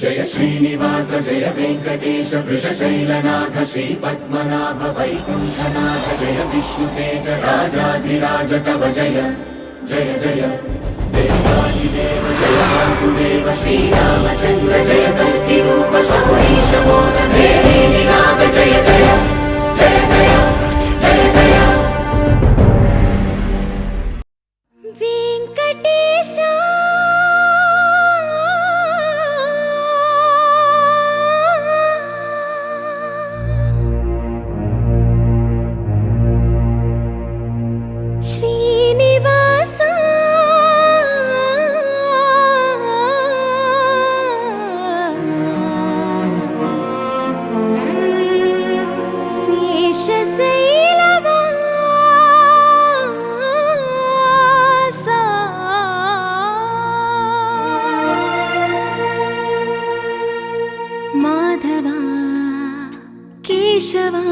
जय श्रीनिवास जय वेंकटेश वृषशैलनाथ श्रीपद्मनाभ वैकुंठनाथ जय विष्णुतेज राजाधिराज तव जय जय जय देवादिदेव जय वासुदेव श्रीरामचंद्र जय कल्किरूप शौरीश मोदधेरी निनाद जय जय जय जय जय जय वेंकटेश श्रीनिवास माधवा केशवा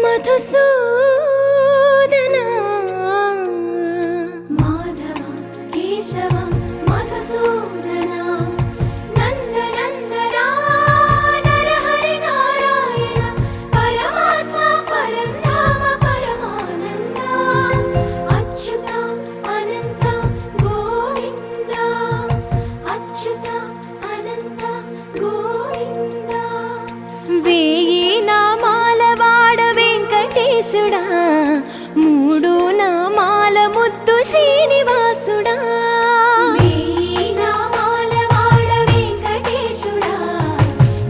मधुसूदना माधवा केशवा मधुसूदना नंदनंदना नरहरि नारायण परमात्मा परंधाम परमानंदा अच्युता अनंता गोविंदा अच्युता अनंता गोविंदा वेयी नामाల వాడ వెంకటేశుడా మూడు నామాల ముద్దు శ్రీనివాసుడా వేయి నామాల వాడ వెంకటేశుడా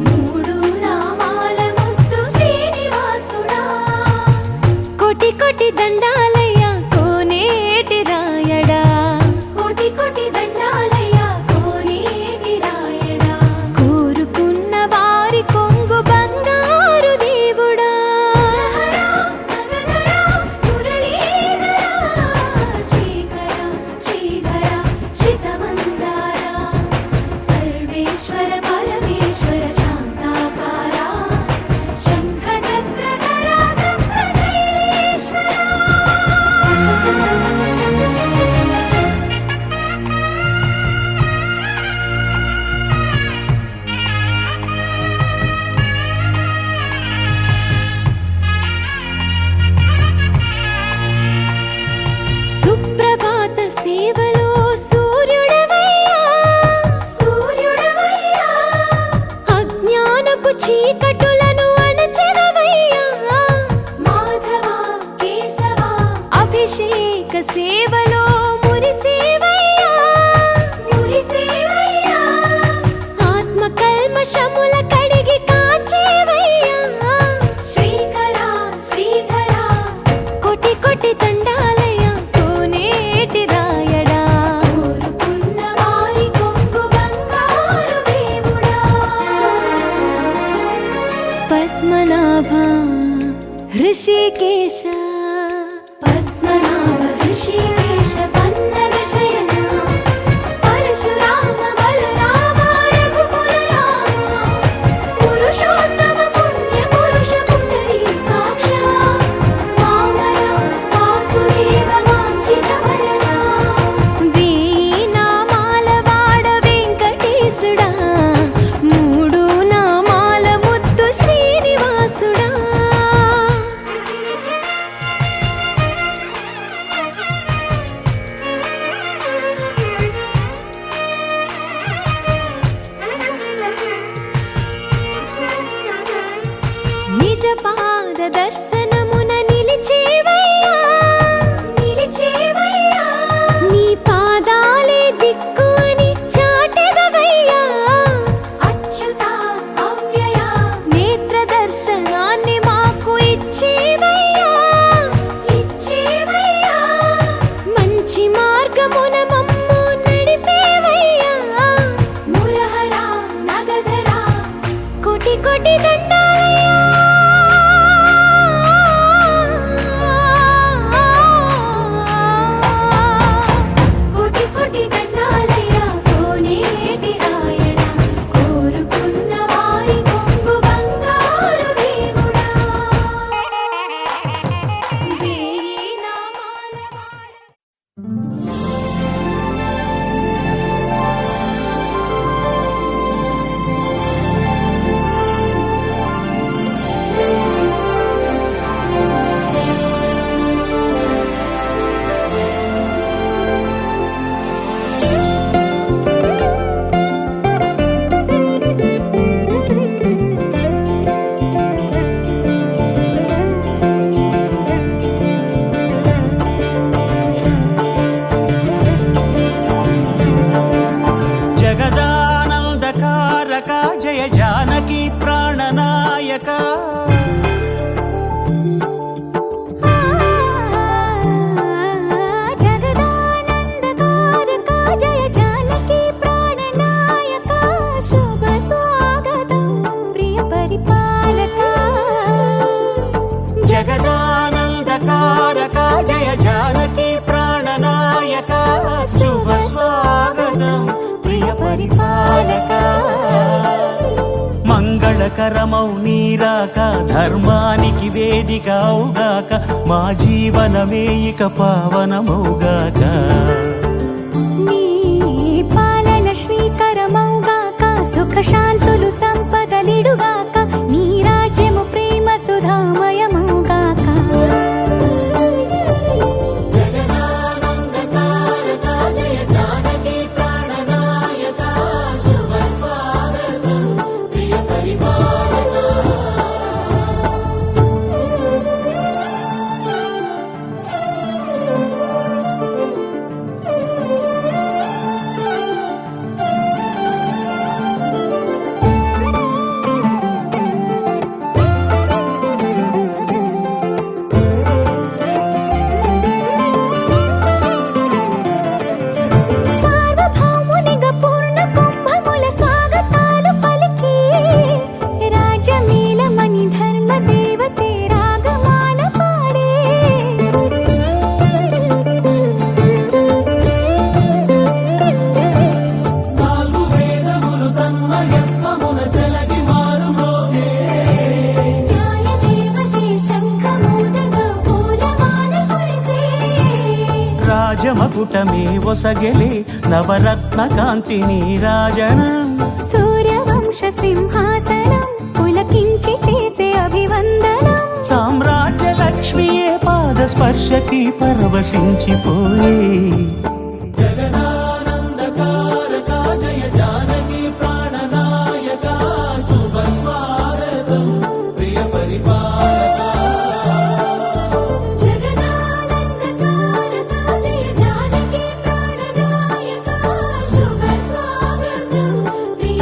మూడు నామాల ముద్దు శ్రీనివాసుడా కోటి కోటి దండాలయ్యా కోనేటి రాయడా కోటి కోటి దండాలయ్యా కోనేటి రాయడా కోరుకున్న వారి కొంగు బంగారు దేవుడా सर्वेश्वर परमेश्वर शांताकारा शंख चक्रधरा सप्तशैलेश्वरा సుప్రభాత సేవలో సూర్యుడవయ్యా సూర్యుడవయ్యా అజ్ఞానపు చీకటులను అణచెదవయ్యా మాధవా కేశవా అభిషేక సేవలో మురిసేవయ్యా మురిసేవయ్యా ఆత్మ కల్మషముల కడిగి కాచేవయ్యా శ్రీకరా శ్రీధరా కోటి కోటి దండాలయ్యా కోనేటి రాయడా కోరుకున్న వారి కొంగు బంగారు దేవుడా పద్మనాభ హృషికేశ పద్మనాభ హృషికేశ పన్నగ శయన పరశురామ బలరామ రఘుకుల రామ పురుషోత్తమ పుణ్య పురుష పుండరీకాక్ష వామన వాసుదేవ వాంఛిత వరదా వేయి నామాల వాడ వెంకటేశుడా మూడు నామాల ముద్దు శ్రీనివాసుడా నిజ పాద దర్శనమున నిలిచేవయ్యా నిలిచేవయ్యా నీ పాదాలే దిక్కు అని చాటెదవయ్యా అచ్యుతా అవ్యయ నేత్ర దర్శనాన్ని మాకు ఇచ్చేవయ్యా ఇచ్చేవయ్యా మంచి మార్గమున మమ్ము నడిపేవయ్యా మురహరా నగధరా కోటి కోటి దండాలయ్యా కోటి కోటి దండాలయ్యా కోనేటి రాయడా కోరుకున్న వారి కొంగు బంగారు దేవుడా వేయి నామాల వాడ జగదానందకారక జయ జానకి ప్రాణనాయక జగదానందకారక జయ జానకి ప్రాణనాయక శుభ స్వాగతం ప్రియ పరిపాలక జగదానందకారక జయ జానకి ప్రాణనాయక శుభ స్వాగతం ప్రియ పరిపాలక మంగళకరమౌ నీరాక ధర్మానికి వేదిక అవుగాక మా జీవనమే ఇక పావనమౌగాక నీ పాలన శ్రీకరమౌగాక సుఖ శాంతులు సంపదలిడుగాక నీ రాజ్యము ప్రేమ సుధామయమౌగాక జగదానందకారక జయ జానకి ప్రాణనాయక శుభ స్వాగతం ప్రియ పరిపాలక సార్వభౌమునిగా పూర్ణ కుంభముల స్వాగతాలు పలికి రాజమేళమణి ధర్మ దేవతే రాగమాల పాడే నాలుగు వేదములు తన్మయత్వమున చెలగి మారుమోగే న్యాయ దేవతే శంఖమూదగా పూలమాల కురిసే రాజమకుటమే ఒసగెలే నవరత్న కాంతిని రాజనం సూర్యవంశ సింహాసనం పులకించి చేసే అభివందనం సామ్రాజ్య లక్ష్మియే పాద స్పర్శకి పరవశించిపోయే జగదానందకారక జయ జానకి ప్రాణనాయక శుభ స్వాగతం ప్రియ పరిపాలక జగదానందకారక జయ జానకి ప్రాణనాయక శుభ స్వాగతం ప్రియ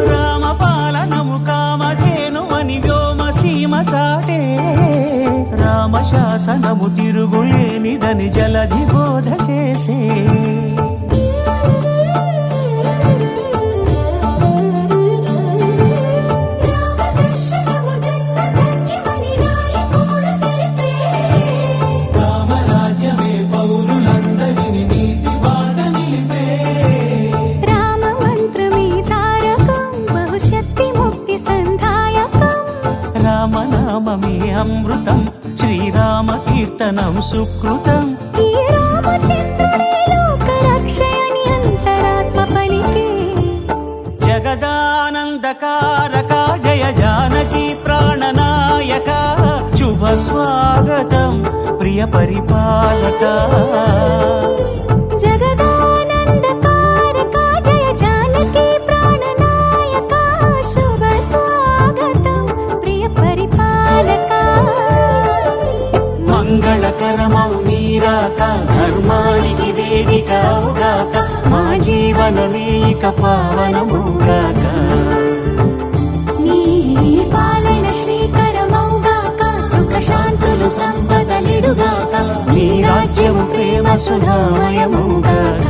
రామపాలనము కామధేనువని వ్యోమసీమ చాటే రామశాసనము తిరుగులేనిదని జలధి బోధ చేసే రామదర్శనము జన్మధన్యమని నాయకుడు తెలిపే రామరాజ్యమే పౌరులందరిని నీతి బాట నిలిపే రామ మంత్రమే తారకం బహుశక్తి ముక్తి సంధాయకం రామనామమే అమృతం శ్రీరామ కీర్తనం సుకృతం ఈ రామచంద్రుడే లోక రక్షయని అంతరాత్మ పలికే జగదానందకారక జయ జానకి ప్రాణనాయక శుభ స్వాగతం ప్రియ పరిపాలక జగదానందకారక జయ జానకి ప్రాణనాయక శుభ స్వాగతం ప్రియ పరిపాలక మంగళకరమౌ నీరాక ధర్మానికి వేదిక అవుగాక మా జీవనమే ఇక పావనముగాక నీ పాలన శ్రీకరమౌగాక సుఖ శాంతులు సంపదలిడుగాక నీ రాజ్యము ప్రేమ సుధామయముగాక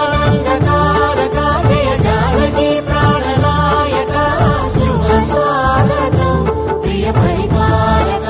జగదానందకారక జయ జానకి ప్రాణనాయక శుభ స్వాగతం ప్రియ పరిపాలక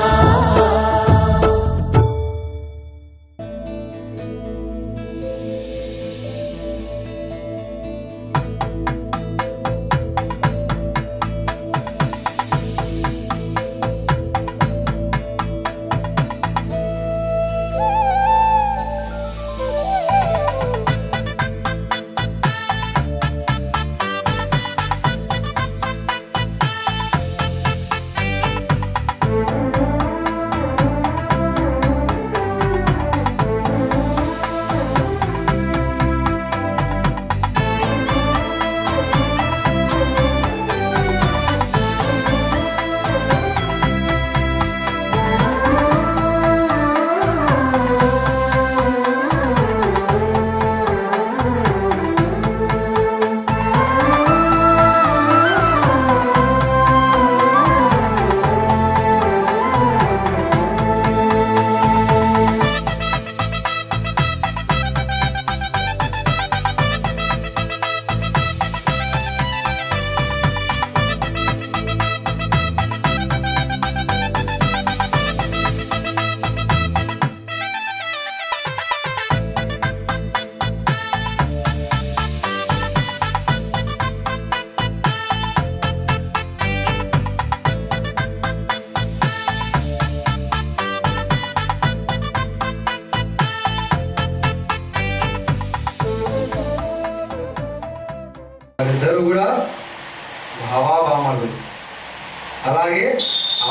అలాగే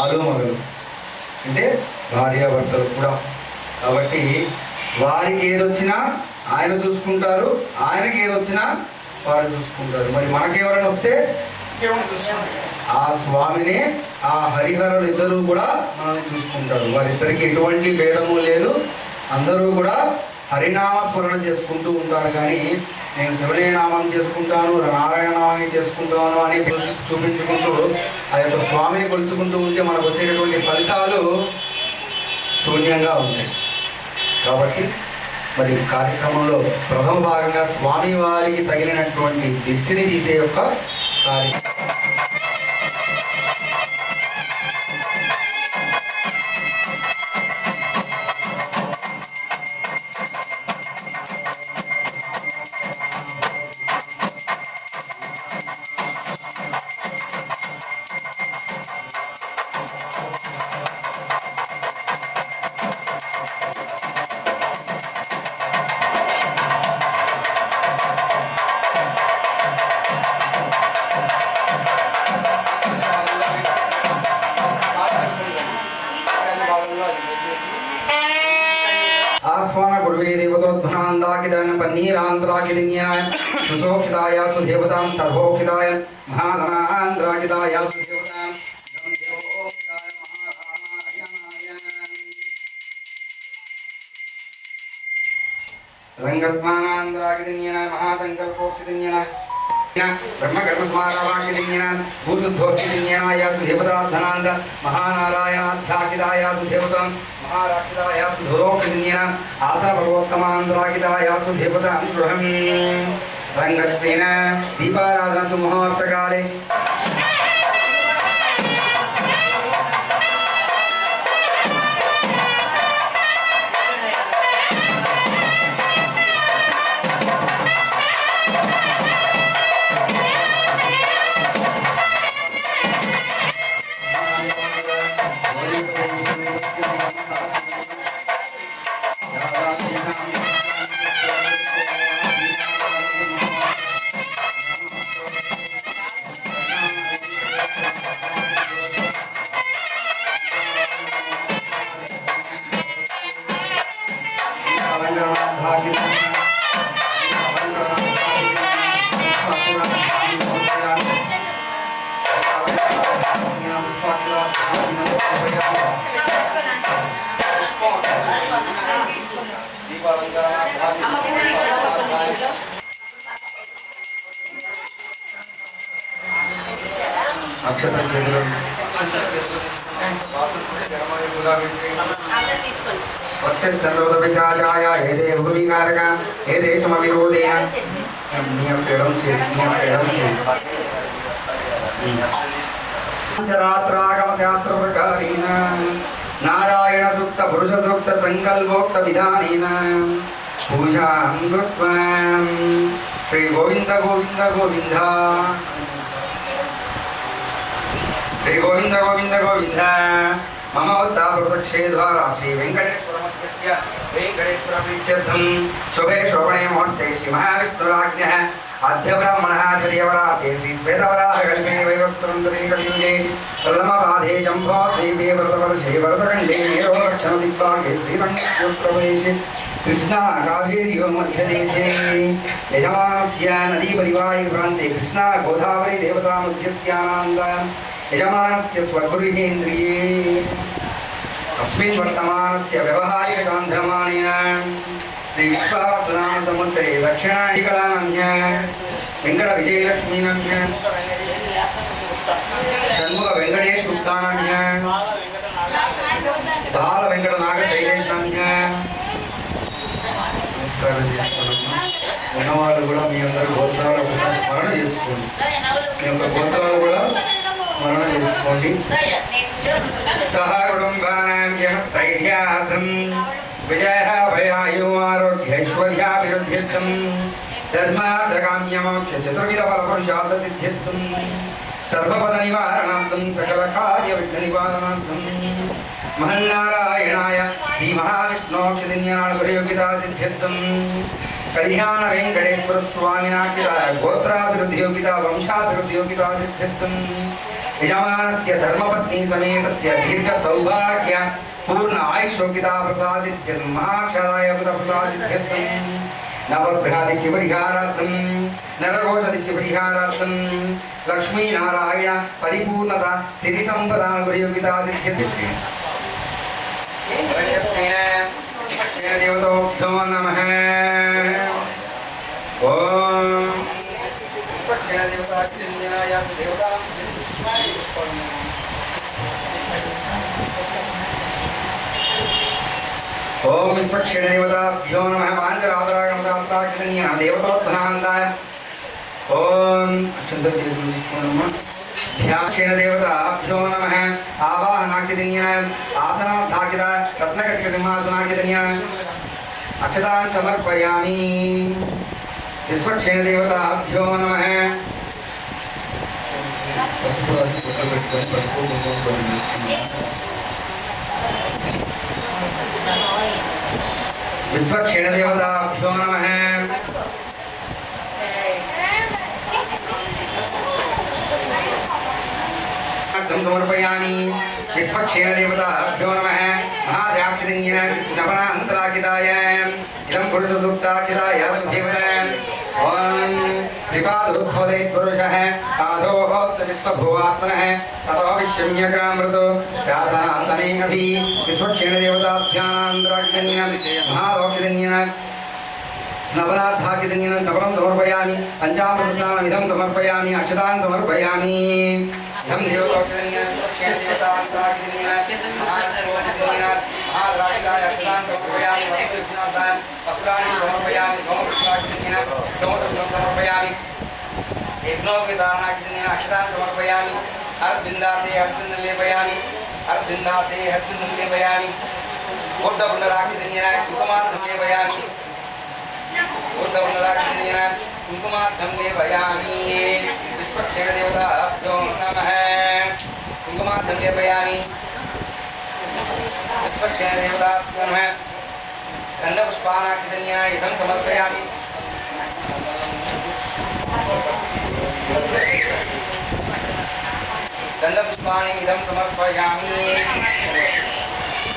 ఆలుమగలు అంటే భార్యాభర్తలు కూడా. కాబట్టి వారికి ఏదొచ్చినా ఆయన చూసుకుంటారు, ఆయనకి ఏదొచ్చినా వారు చూసుకుంటారు. మరి మనకెవరైనా వస్తే ఆ స్వామినే ఆ హరిహరులు ఇద్దరు కూడా మనల్ని చూసుకుంటారు. వారిద్దరికి ఎటువంటి భేదము లేదు, అందరూ కూడా హరినామ స్మరణ చేసుకుంటూ ఉంటారు. కానీ నేను శివనే నామం చేసుకుంటాను, నారాయణ నామం చేసుకుంటాను అని చూపించుకుంటూ ఆ యొక్క స్వామిని కొలుచుకుంటూ ఉంటే మనకు వచ్చేటటువంటి ఫలితాలు శూన్యంగా ఉంటాయి. కాబట్టి మరి కార్యక్రమంలో ప్రథమ భాగంగా స్వామి వారికి తగిలినటువంటి దిష్టిని తీసే యొక్క కార్యక్రమం. ఆహ్వాన గురువే దేవతోద్భాందాకిదన పన్నీరాంధ్రాకిదిన్యాయ సుశోక్షితాయ సుదేవతాం సర్వోక్షితాయ మహాధనాంధ్రాకితాయ సుదేవతాం గంధోక్షితాయ మహారామాయణాయ రంగత్మానాంధ్రాకిదిన్యాయ మహాసంకల్పోక్షిదిన్యాయ ब्रह्मकर्मस्मारावाक्यलिङ्गिनां भूशुद्धोक्तिलिङ्गिनाय सुदेवताधनान्द महानारायणाध्याकिताय सुदेवतां महाराक्षिताय सुधोरोक्तिलिङ्गिनां आसनभगवत्तमान्द्राकिताय सुदेवतां गृहं रङ्गत्वेन दीपाराधना सुमुहूर्तकाले ప్రత్యక్షంలోదపిశాచాయ ఏదే భూమికారక ఏదే సమవిరోధేన రాత్రాగమ శాస్త్ర ప్రకారేణ నారాయణ సూక్త పురుష సూక్త సంకల్పోక్త విధానేన పూజాం కృత్వా శ్రీ గోవింద గోవింద గోవింద శ్రీ గోవింద గోవింద గోవింద మమ ప్రదక్షే ద్వారా శ్రీ వెంకటేశ్వరమధ్యస్య వెంకటేశ్వర ప్రీత్యర్థం శుభే శోభనే ముహూర్తే శ్రీ మహావిష్ణురాజ్ఞ ఆద్య బ్రాహ్మణः ద్వితీయవరాతే శ్రీ శ్వేతవరాహకల్పే వైవస్త్రంతరే కలియుగే ప్రథమపాదే జంబోద్వీపే వ్రతవర్షే వరదఖండే మేరోరక్షణ దిగ్భాగే శ్రీరంగప్రవేశే కృష్ణా కావేర్యో మధ్యదేశే యజమానస్య నదీ పరివాహి ప్రాంతే కృష్ణా గోదావరి దేవతా మధ్యస్యానంద యజమానస్య స్వగృహేంద్రియే अस्मिन् वर्तमानस्य व्यवहारिकचान्द्रमाणेन श्री विश्वावसुनाम समुद्रे दक्षिणाधिकलानन्य वेङ्कटविजयलक्ष्मीनन्य षण्मुख वेङ्कटेश गुप्तानन्य बाल वेङ्कट नागशैलेशान्य నమస్కారం చేసుకున్నాము. ఉన్నవాళ్ళు కూడా మీ అందరి గోత్రాలు ఒకసారి స్మరణ చేసుకోండి. మీ యొక్క గోత్రాలు కూడా స్మరణ చేసుకోండి. సహ కుటుంబానాం స్థైర్యార్థం విజయ భయాయు ఆరోగ్యైశ్వర్యాభివృద్ధ్యర్థం ధర్మార్థకామ్యమోక్ష చతుర్విధ ఫలపురుషార్థ సిద్ధ్యర్థం సర్వపద నివారణార్థం సకల కార్య విఘ్న నివారణార్థం महन्नारायणाय श्री महाविष्णोक्षदिन्याणयोगिता सिद्ध्यर्थं कल्याण वेंकटेश्वर स्वामिना गोत्राभिवृद्धि योगिता वंशाभिवृद्धि योगिता सिद्ध्यर्थं यजमानस्य धर्मपत्नी समेतस्य दीर्घ सौभाग्य पूर्ण आयुष्योगिता प्रसादित्यं महाक्षराय प्रसादित्यं नवग्रहादिश्य परिहारार्थं नरघोषदिश्य परिहारार्थं लक्ष्मी नारायण परिपूर्णता सिरि संपदा गुरुयोगिता सिद्ध्यति देवताभ्यो नमः ओम स्वक्षेण देवता देवता ओम विश्वक्षेण देवताभ्यो नमः पांचरात्रागमशास्त्राक्षतन्यः देवतोत्थानान्ताय ओम अक्षन्ततीर्थं ध्याक्षेण देवताभ्यो नमः आवाहनाक्षतन्यः आसनार्थाकिताय रत्नकटिकसिंहासनाक्षतन्यः अक्षतान् समर्पयामि विश्वक्षेण देवताभ्यो नमः विश्वक्षेण देवताभ्यो नमः समर्पयामि विश्वक्षेण देवताभ्यो नमः महाद्राक्षिण्य स्नपनान्तराकिताय इदं पुरुषसूक्ताचिताय सुदेवताय ओम त्रिपादोद्भवते पुरुषः पादोः स विश्वभुवात्मनः ततो विश्वम्यकामृतो शासनासने अपि विश्वक्षेण देवताभ्यान्तराकिण्य महादोक्षिण्य स्नपनार्थाकितन्येन स्नपनं समर्पयामि पञ्चामृतस्नानमिदं समर्पयामि अक्षतान् समर्पयामि इदं देवताकितन्येन स्वक्षेण देवतान्तराकितन्येन महाद्राक्षिताय अक्षतान् समर्पयामि वस्त्राणि समर्पयामि सोमपुत्राकितन्येन सोमसुत्रं समर्पयामि यज्ञोपवीतानाकितन्येन अक्षतान् समर्पयामि हरद्बिन्दाते हरद्बिन्दं लेपयामि हरद्बिन्दाते हरद्बिन्दं लेपयामि ऊर्ध्वपुण्डराकितन्येन कुङ्कुमार्धं लेपयामि कुङ्कुमार्थं लेपयामि विश्वक्षेण देवताभ्यो नमः कुङ्कुमार्थं लेपयामि विश्वक्षेण देवताभ्यो नमः गन्धपुष्पाणाकृतन्या इदं समर्पयामि गन्धपुष्पाणि इदं समर्पयामि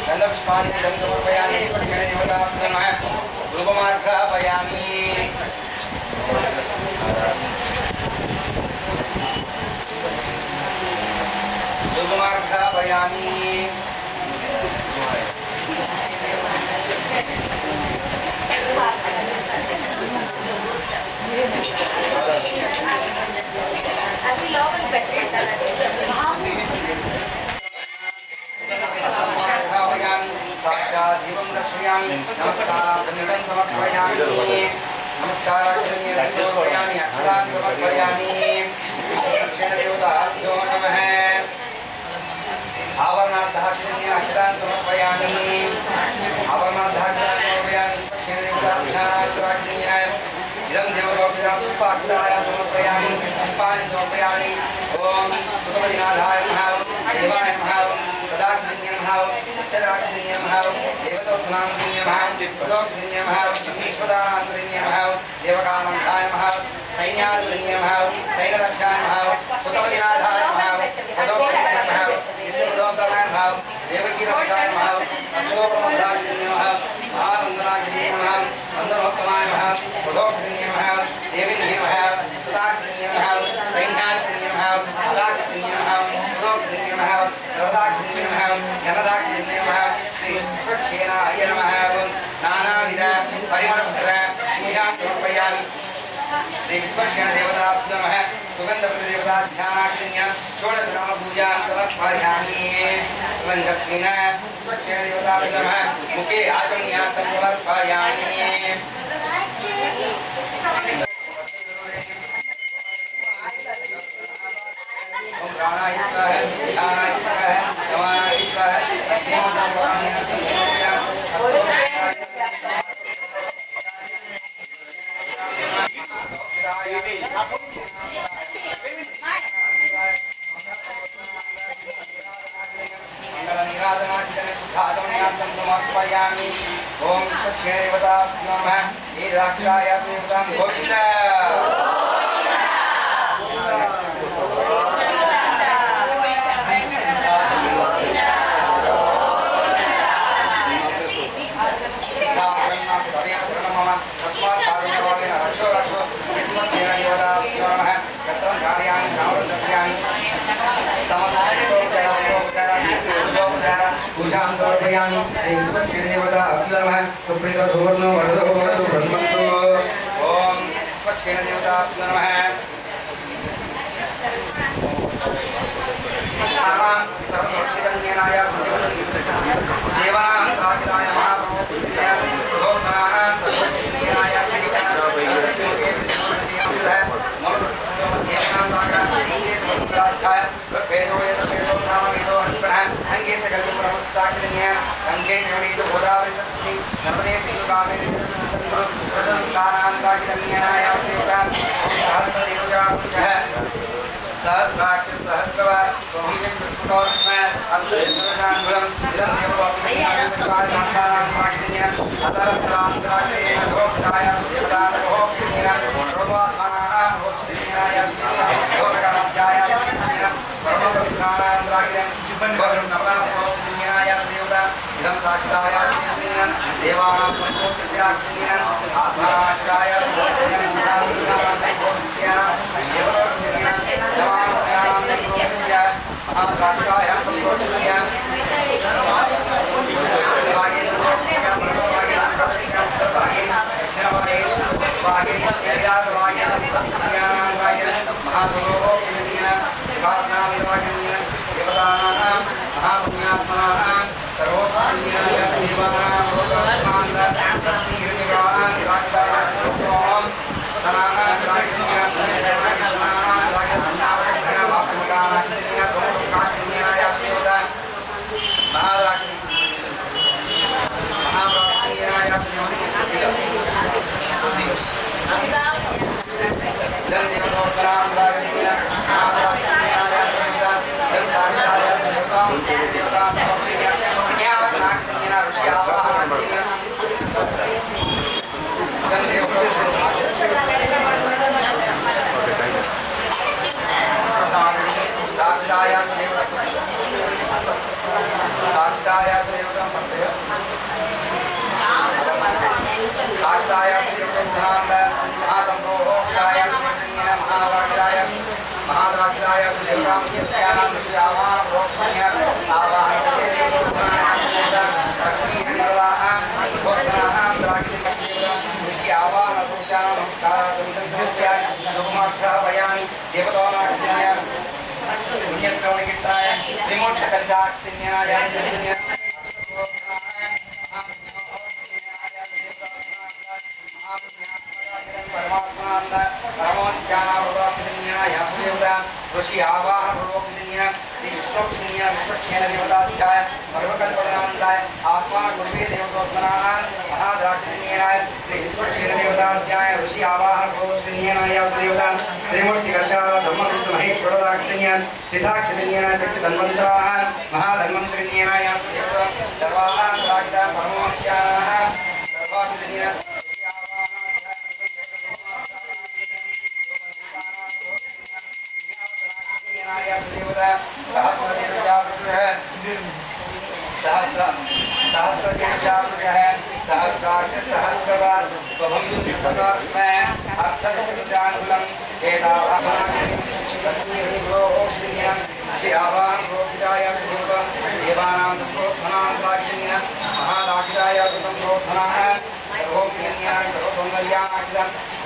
गन्धपुष्पाणि इदं समर्पयामि विश्वक्षेण देवताभ्यो नमः धूपमार्घ्रापयामि धूपमार्घ्रापयामि అది లోపల పెట్టేసాను साक्षादीपं दर्शयामि नमस्कारार्थं समर्पयामि नमस्कारार्थं समर्पयामि अक्षतान् समर्पयामि विश्वक्षेण देवताभ्यो नमः आवरणार्थः अक्षतान् समर्पयामि आवरणार्थः समर्पयामि विश्वक्षेण देवताभ्यां इदं देवलोकः पुष्पाक्षताय समर्पयामि पुष्पाणि समर्पयामि ओम सुतमदिनाथाय नमः देवाय नमः सदाक्षिण्य नमः सदाक्षिण्य नमः देवतोत्थानाय नमः प्रदोक्षिण्य नमः ईश्वरानन्दय नमः देवकामन्ताय नमः सैन्यानन्दय नमः सैनदक्षाय नमः सुतमदिनाथाय नमः सदोक्षिण्य नमः नित्यप्रदोक्षाय नमः देवकीरक्षाय नमः अक्षोपमन्ताय नमः महानन्दनाय नमः नन्दनोत्तमाय नमः प्रदोक्षिण्य नमः देविन्ये नमः सदाक्षिण्य नमः सैन्यानन्दय नमः सदाक्षिण्य नमः प्रदोक्षिण्य नमः रदाक्षिण्य नमः जनदाक्षिण्य नमः श्री विश्वक्षेणाय नमः नानाविध परिमलपुत्र पूजां समर्पयामि श्री विश्वक्षेण देवताभ्यो नमः सुगन्धप्रदेवताध्यानाक्षिण्य षोडशनामपूजां समर्पयामि सुगन्धत्वेन विश्वक्षेण देवताभ्यो नमः मुखे आचमनीयार्थं समर्पयामि ओम प्राणाय स्वाहा ध्यानाय स्वाहा समानाय स्वाहा देवताभ्यो समर्पयामि ओम विश्वक्षेण देवताभ्यो नमः हे राक्षाय देवतां गोविन्द पूजां समर्पयामि स्वक्षेणदेवता अभ्यो नमः सुप्रीतो सुवर्णो वरदो वरदो ब्रह्मस्तु ॐ स्वक्षेणदेवता अभ्यो नमः सरस्वतीकन्यनाय देवानां दासाय महाप्रभुत्याय भगवतानां सरस्वतीकन्यनाय ऋषि आवाहन श्री विष्णु विश्वक्षेण देवताध्याय सर्वकल्पनाय आत्मा गुरुवे देवतोत्तराय महाद्राक्षिण्याय श्री विश्वक्षेण देवताध्याय ऋषि आवाहन श्रीन्याय देवता श्रीमूर्ति कलशाल ब्रह्म विष्णु महेश्वर दाक्षिण्याय चिसाक्षिण्याय शक्ति धन्वंतराय महाधन्वंतरिण्याय देवता सर्वाः द्राक्षिता परमोख्याः सर्वाक्षिण्याय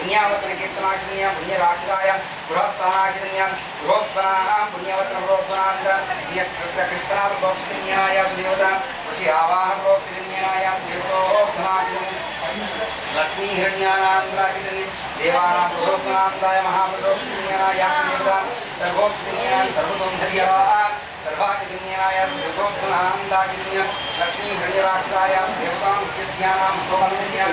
पुण्यवतन कीर्तनाक्षिण्य पुण्यराक्षाय पुरस्तानाक्षिण्य रोत्पनाः पुण्यवतन रोत्पनान्त पुण्यस्कृतकीर्तनात् गोक्षिण्याय सुदेवता ऋषि आवाहन गोक्षिण्याय सुदेवतोत्पनाक्षिण्य लक्ष्मी हिरण्यानान्ताक्षिण्य देवानां पुरोत्पनान्ताय महापुरोक्षिण्याय सुदेवता सर्वोक्षिण्याय सर्वसौन्दर्यवान् सर्वाक्षिण्याय सुदेवतोत्पनान्ताक्षिण्य लक्ष्मी हिरण्यराक्षाय देवतां यस्यानां सोमन्य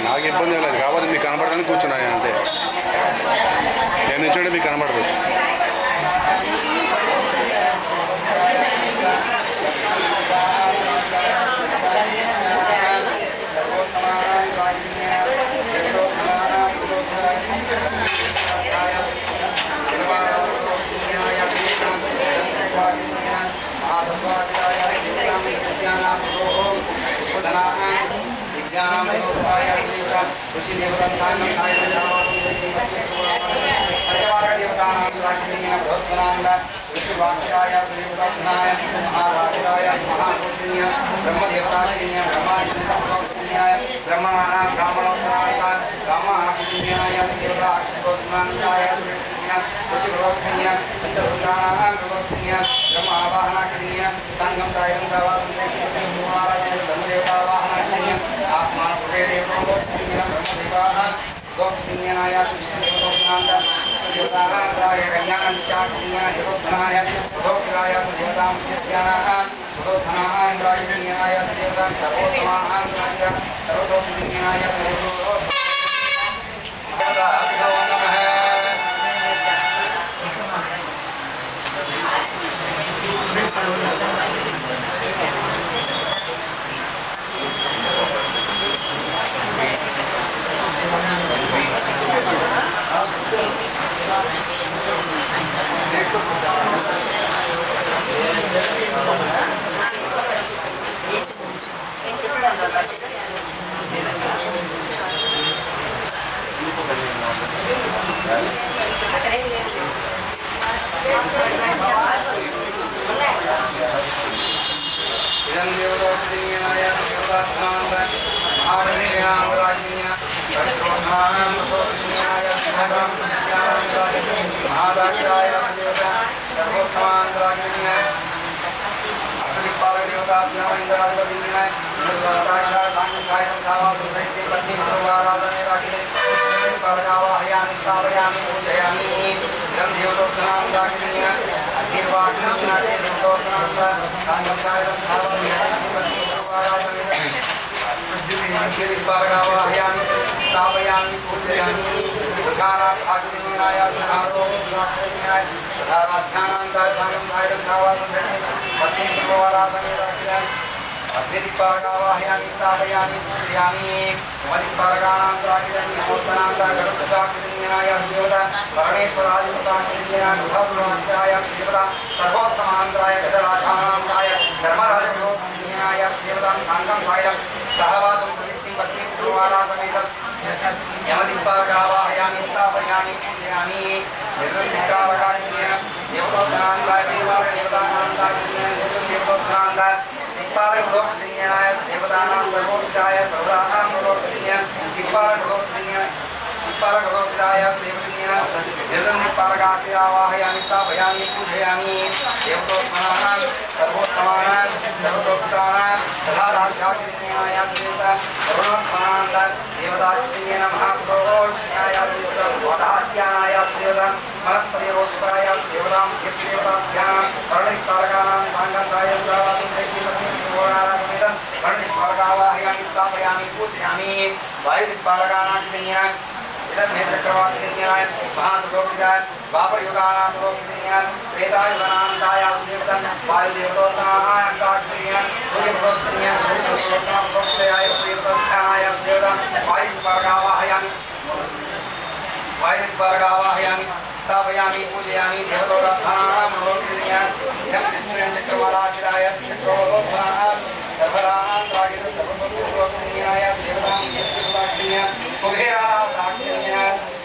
నాకు ఇబ్బంది లేదు కాబట్టి మీకు కనపడదని కూర్చున్నాను అంతే. నేను నిల్చుంటే మీకు కనపడదు.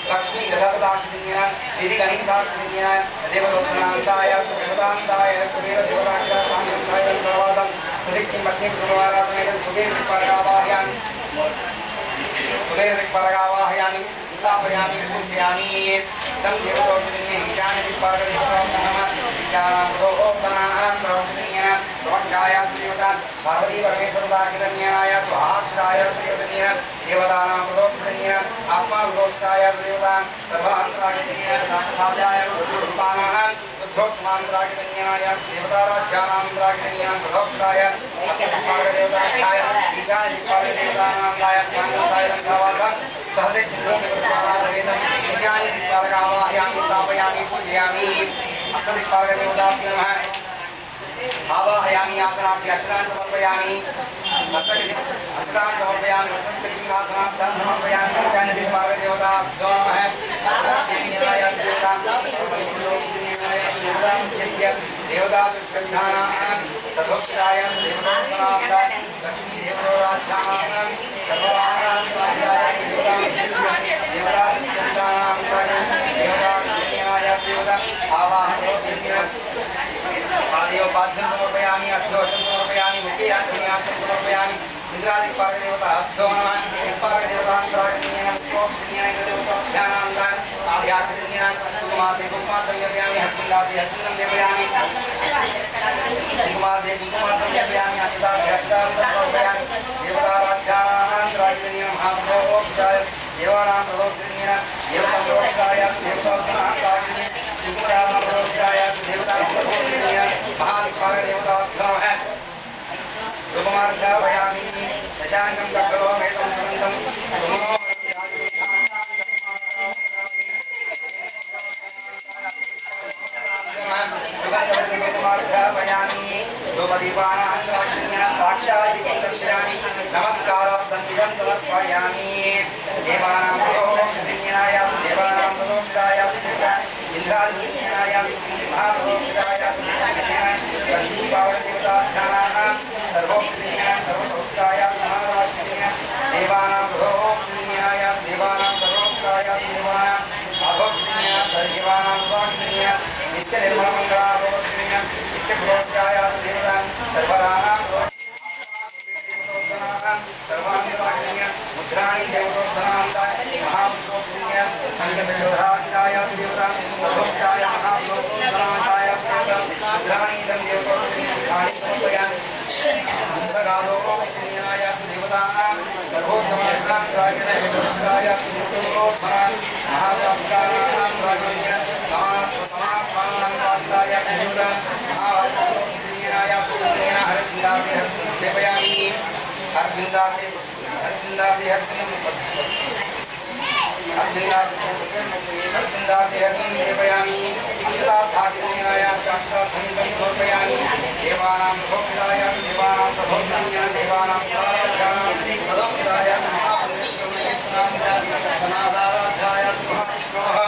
लक्ष्मी गजपदाक्षिण्य श्री गणेशाक्षिण्य देवदोषणान्ताय सुदेवतान्ताय कुबेर देवराक्षः साङ्गन्ताय प्रवासं प्रसिद्धिं पत्नी कुमारासमेत कुबेर दिक्पालकावाहयामि कुबेर दिक्पालकावाहयामि स्थापयामि पूजयामि तं देवदोषिण्य ईशान्य दिक्पालकदेवतां नमः ईशानां प्रवचनीय स्वकाय श्रीवता पार्वती परमेश्वरदाकितन्याय स्वाहाक्षराय श्रीवतन्य देवतानां प्रदोषिण्य आत्मा प्रदोषाय देवता सर्वान्तराकितन्य साक्षात्याय रूपानां रुद्रोत्मान्तराकितन्याय देवताराज्यानां राकितन्य प्रदोषाय दिक्पालकदेवताख्याय ईशान्य दिक्पालकदेवतानां साङ्गताय रङ्गवासं सहसे सिद्धों ईशान्य दिक्पालकावाहयामि स्थापयामि पूजयामि अष्टदिक्पालकदेवताभ्यो नमः आवाहयामि आसनार्थी अक्षरान् समर्पयामि अक्षरान् समर्पयामि सिंहासनार्थं समर्पयामि ईशान्य दिक्पालकदेवताभ्यो नमः देवतानां सदोक्षाय देवतानां लक्ष्मी देवराज्यानां आवाहनोपाध्यं समर्पयामि अष्टोषं समर्पयामि मुख्याक्षिण्यां समर्पयामि इंद्रादिक्पालकदेवताभ्यो नमः दिक्पालकदेवतां देवताभ्यानां आध्यात्मिकां कुमाते कुमातं यजयामि हस्तिनादि हस्तिनं देवयामि कुमाते कुमातं यजयामि हस्तादि हस्तं समर्पयामि देवताराज्यानां राजनीयं महाप्रभोक्षाय देवानां प्रभोक्षाय देवताप्रोक्षाय देवतानां कुमाराणां प्रभोक्षाय देवतानां प्रभोक्षाय महादिक्पालकदेवताभ्यो नमः रूपमार्गावयामि दशाङ्गं दग्गलो मेषं समन्तं साक्षात् नमस्कारार्थं समर्पयामि देवानां प्रदोषिण्याय देवानां प्रदोषाय इंद्रादिन्याय महाप्रदोषाय लक्ष्मीपालदेवताभ्यानां सर्वोक्षिण्याय सर्वसौख्याय महाराज्ञ्य देवानां प्रदोषिण्याय देवानां सर्वोक्षाय देवानां अभोक्षिण्याय सर्वानां भोक्षिण्याय नित्यनिर्मलमङ्गलाभोक्षिण्याय नित्यप्रोक्षाय देवतां सर्वराणां सर्वांगराज्ञ्य मुद्राणि देवदोषणान्ताय महापुरोक्षिण्याय संगतयोधाय देवतां सर्वोक्षाय महापुरोक्षणान्ताय देवतां मुद्राणि देवदोषणानि समर्पयामि इंद्रगालोक्षिण्याय देवतानां सर्वोत्तमाय देवताय महासास्काराणां राजन्य समात्मानां देवतां महापुरोक्षिण्याय सूर्येण हरिन्द्रादि देवयामि हरिन्द्रादि देवयामि इंद्राधाग्नेयाय चाक्षात्थं समर्पयामि देवानां भोक्ताय देवानां प्रभोक्ताय देवानां प्रदोक्ताय महापुरुषाय महाविष्णोः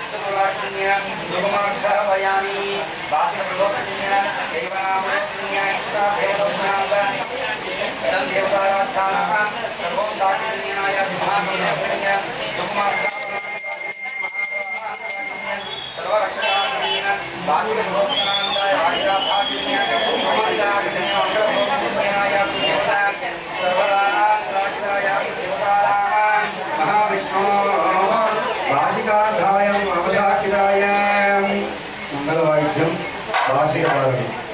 स्तुतलाक्षिण्य दुर्गमार्गावयामि बाष्प्रदोक्षिण्य देवानां प्रदोक्षिण्य इष्टादेवदोषणां इदं देवताराध्यानः सर्वोत्ताक्षिण्याय महापुरुषाय सर्वरक्षकाक्षिण्य बाष्प्रदोक्षणाय वाणिराधाक्षिण्य समाजाक्षिण्य अग्रभोक्षिण्याय सर्वदानाय देवतारां महाविष्णो भाषिकार्थाय अवधाकिताय मंगलवाद्यं भाषिकपालकम्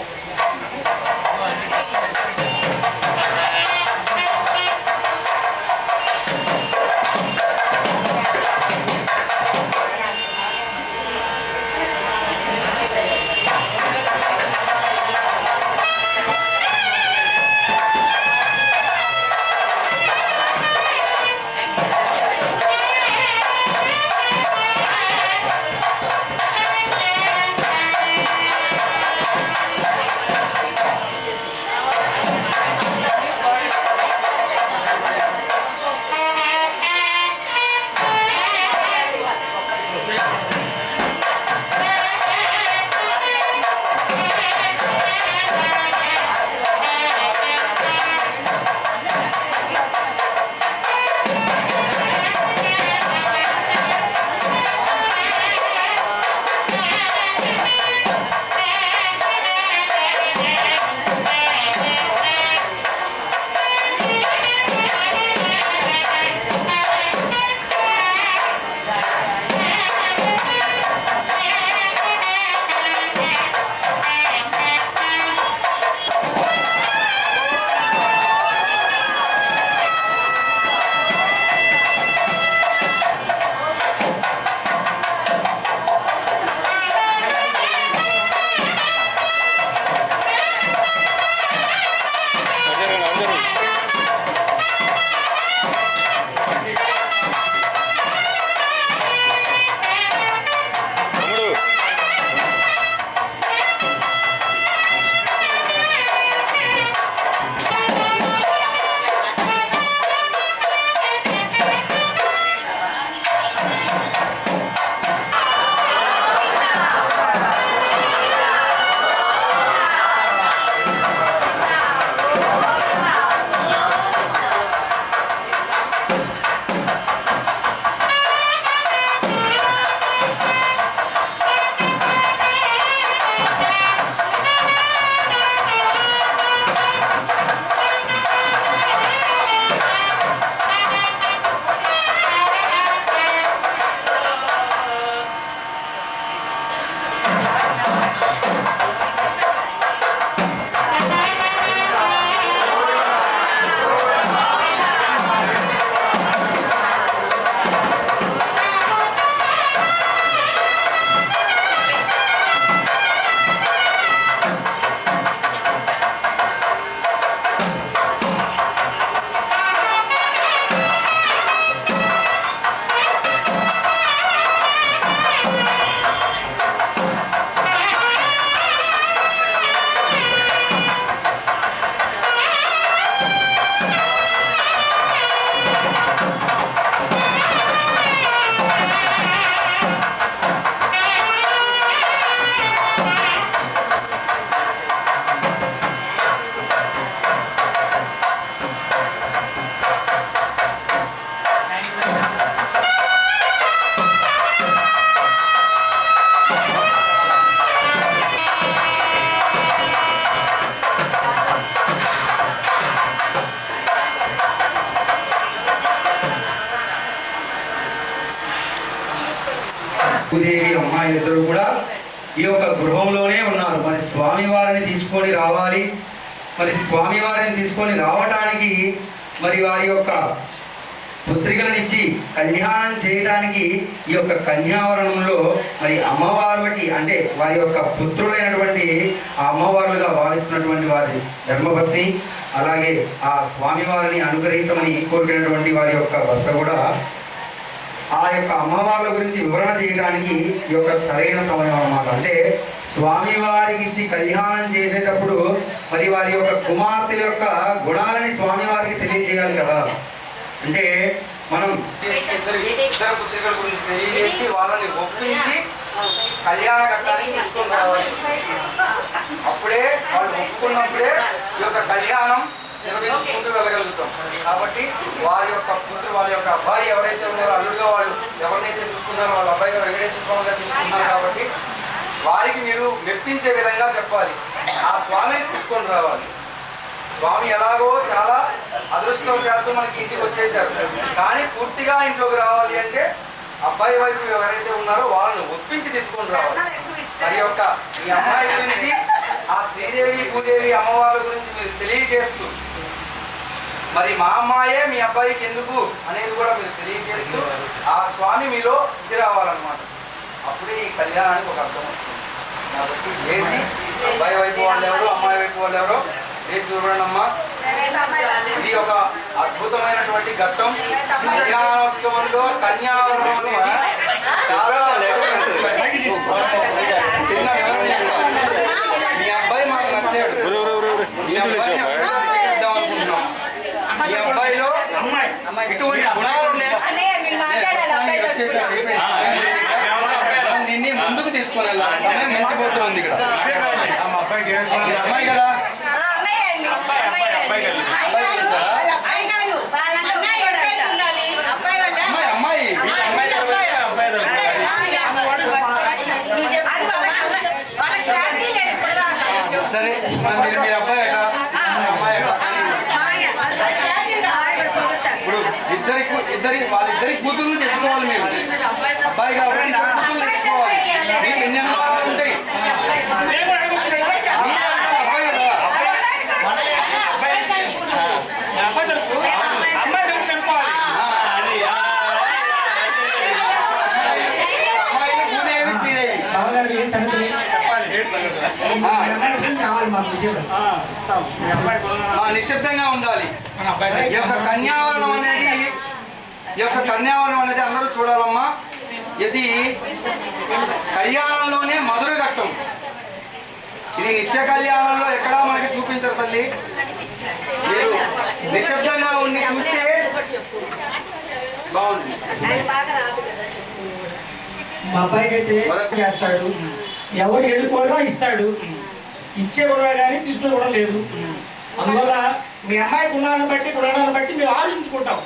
భూదేవి అమ్మాయిలిద్దరూ కూడా ఈ యొక్క గృహంలోనే ఉన్నారు. మరి స్వామివారిని తీసుకొని రావాలి. మరి స్వామివారిని తీసుకొని రావటానికి మరి వారి యొక్క పుత్రికలనిచ్చి కళ్యాణం చేయడానికి ఈ యొక్క కన్యావరణంలో మరి అమ్మవార్లకి అంటే వారి యొక్క పుత్రులైనటువంటి ఆ అమ్మవార్లుగా భావిస్తున్నటువంటి వారి ధర్మపత్ని, అలాగే ఆ స్వామివారిని అనుగ్రహించమని కోరుకున్నటువంటి వారి యొక్క భర్త కూడా ఆ యొక్క అమ్మవార్ల గురించి వివరణ చేయడానికి ఈ యొక్క సరైన సమయం అన్నమాట. అంటే స్వామివారికి ఇచ్చి కళ్యాణం చేసేటప్పుడు మరి వారి యొక్క కుమార్తెల యొక్క గుణాలని స్వామివారికి తెలియజేయాలి కదా. అంటే మనం ఇద్దరు పుత్రికల గురించి తెలియజేసి వాళ్ళని ఒప్పించి కళ్యాణ ఘట్టానికి తీసుకొని రావాలి. అప్పుడే వాళ్ళు ఒప్పుకున్నప్పుడే ఈ యొక్క కళ్యాణం నిర్వహించుకుంటూ వెళ్ళగలుగుతాం. కాబట్టి వారి యొక్క పుత్రులు వాళ్ళ యొక్క అబ్బాయి ఎవరైతే ఉన్నారో అల్లుడుగా వాళ్ళు ఎవరినైతే చూసుకున్నారో వాళ్ళ అబ్బాయిగా వెంకటేశ్వర స్వామిగా తీసుకున్నారు. కాబట్టి వారికి మీరు మెప్పించే విధంగా చెప్పాలి. ఆ స్వామిని తీసుకొని రావాలి. స్వామి ఎలాగో చాలా అదృష్టవశాత్తు మనకి ఇంటికి వచ్చేసారు. కానీ పూర్తిగా ఇంట్లోకి రావాలి అంటే అబ్బాయి వైపు ఎవరైతే ఉన్నారో వాళ్ళని ఒప్పించి తీసుకొని రావాలి. మరి యొక్క ఈ అమ్మాయి గురించి ఆ శ్రీదేవి భూదేవి అమ్మవారి గురించి మీరు తెలియజేస్తూ మరి మా అమ్మాయే మీ అబ్బాయికి ఎందుకు అనేది కూడా మీరు తెలియజేస్తూ ఆ స్వామి మీలో ఇది రావాలన్నమాట. అప్పుడే ఈ కళ్యాణానికి ఒక అర్థం వస్తుంది. కాబట్టి లేచి అబ్బాయి వైపు వాళ్ళు ఎవరు అమ్మాయి వైపు వాళ్ళు ఎవరో లేచి చూడండమ్మా. ఇది ఒక అద్భుతమైనటువంటి ఘట్టం. కళ్యాణోత్సవంలో కన్యావరణం అనేది చాలా చిన్న మీ అబ్బాయి మాకు నచ్చాడు. మీ అబ్బాయిలో ఇటువంటి గుణాలు నిన్ను ముందుకు తీసుకొని వెళ్ళాలి. సమయం మించిపోతుంది ఇక్కడ. అమ్మాయి కదా సరే మీరు అబ్బాయి అట అమ్మాయి అట ఇప్పుడు వాళ్ళిద్దరి కూతుర్లు తెచ్చుకోవాలి. మీరు అబ్బాయి కాబట్టి కూతుర్లు తెచ్చుకోవాలి. మీకు ఎన్ని అనుభవాలు ఉంటాయి. నిశ్శబ్దంగా ఉండాలి. ఈ యొక్క కన్యావరణం అనేది అందరూ చూడాలమ్మా. ఇది కళ్యాణంలోనే మధుర ఘట్టం. ఇది నిత్య కళ్యాణంలో ఎక్కడా మనకి చూపించరు తల్లి. మీరు నిశ్శబ్దంగా ఉండి చూస్తే బాగుంది. మా అబ్బాయికి అయితే చేస్తాడు. ఎవరు ఎదుర్కోవడం ఇస్తాడు. ఇచ్చే కూడా కానీ తీసుకునే కూడా లేదు. అందువల్ల మీ అమ్మాయి గుణాలను బట్టి మేము ఆలోచించుకుంటాం.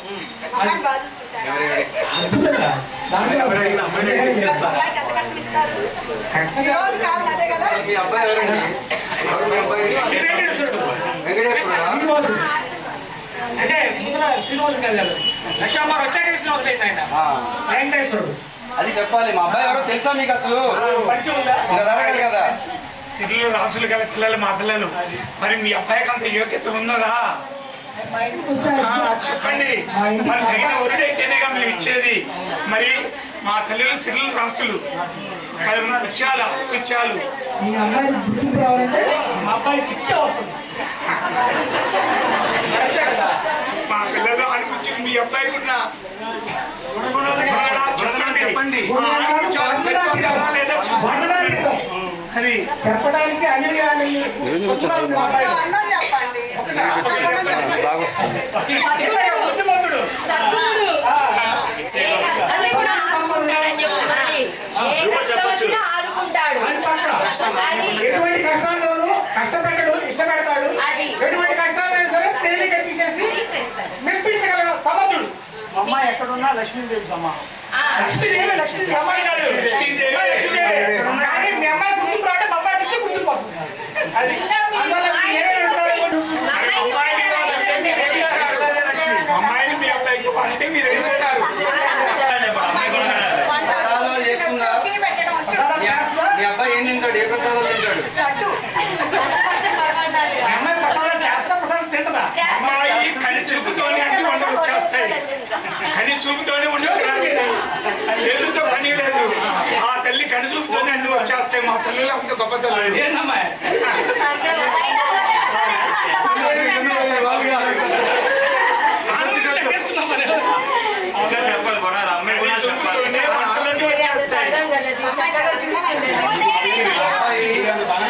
అంటే ముందున శ్రీనివాసుడు కదా లక్ష్మమ్మ వచ్చాక శ్రీనివాసుడు అయితే ఆయన వెంకటేశ్వరుడు. అది చెప్పాలి. మా అబ్బాయి ఎవరో తెలుసా మీకు అసలు? కదా సిరిలు రాసులు గల పిల్లలు మా పిల్లలు. మరి మీ అబ్బాయికి అంత యోగ్యత ఉన్నదా? చెప్పండి. మరి తగిన వరుడైతేనేగా మేము ఇచ్చేది. మరి మా తల్లులు సిరిలు రాసులు ముత్యాలు ఆకుముత్యాలు. మీ అమ్మాయి గుర్తింపు రావాలంటే మా అబ్బాయి చిత్త వస్తుంది. మా పిల్లలు అనుకుంటే మీ అబ్బాయికి ఉన్న చెప్పండి. అది చెప్పడానికి అన్ని ఎటువంటి కష్టాల్లోనూ కష్టపెట్టడు, ఇష్టపెడతాడు. ఎటువంటి కష్టాలైనా సరే తేలిక తీసేసి మెప్పించగల సమర్థుడు. అమ్మాయి ఎక్కడున్నా లక్ష్మీదేవి సమ్మ. లక్ష్మీదేవి సమానం కాదు. కానీ మీ అమ్మాయి గుర్తుకు రావటే మా అమ్మాయి ఇస్తే గుర్తుకు వస్తుంది. అది అమ్మాయిని మీ అబ్బాయికి అంటే మీరు ఏమిస్తారు? చేస్తున్నారు. తింటాడు? ఏ ప్రసాదాలు తింటాడు? మీ అమ్మాయి ప్రసాదం చేస్తా ప్రసాదం తింటదా? అమ్మాయి కని చూపుతోనే అన్ని వంటలు వచ్చేస్తాయి. కని చూపుతోనే వంటలు చేతులతో పని లేదు. ఆ తల్లి కని చూపుతోనే అన్ని వచ్చేస్తాయి. మా తల్లిలో అంత గొప్ప తల్లి. ఏందమ్మా ఇంకా చెప్పాలి కూడా అమ్మాయి కూడా చూపుతోనే వంటలన్నీ వచ్చేస్తాయి.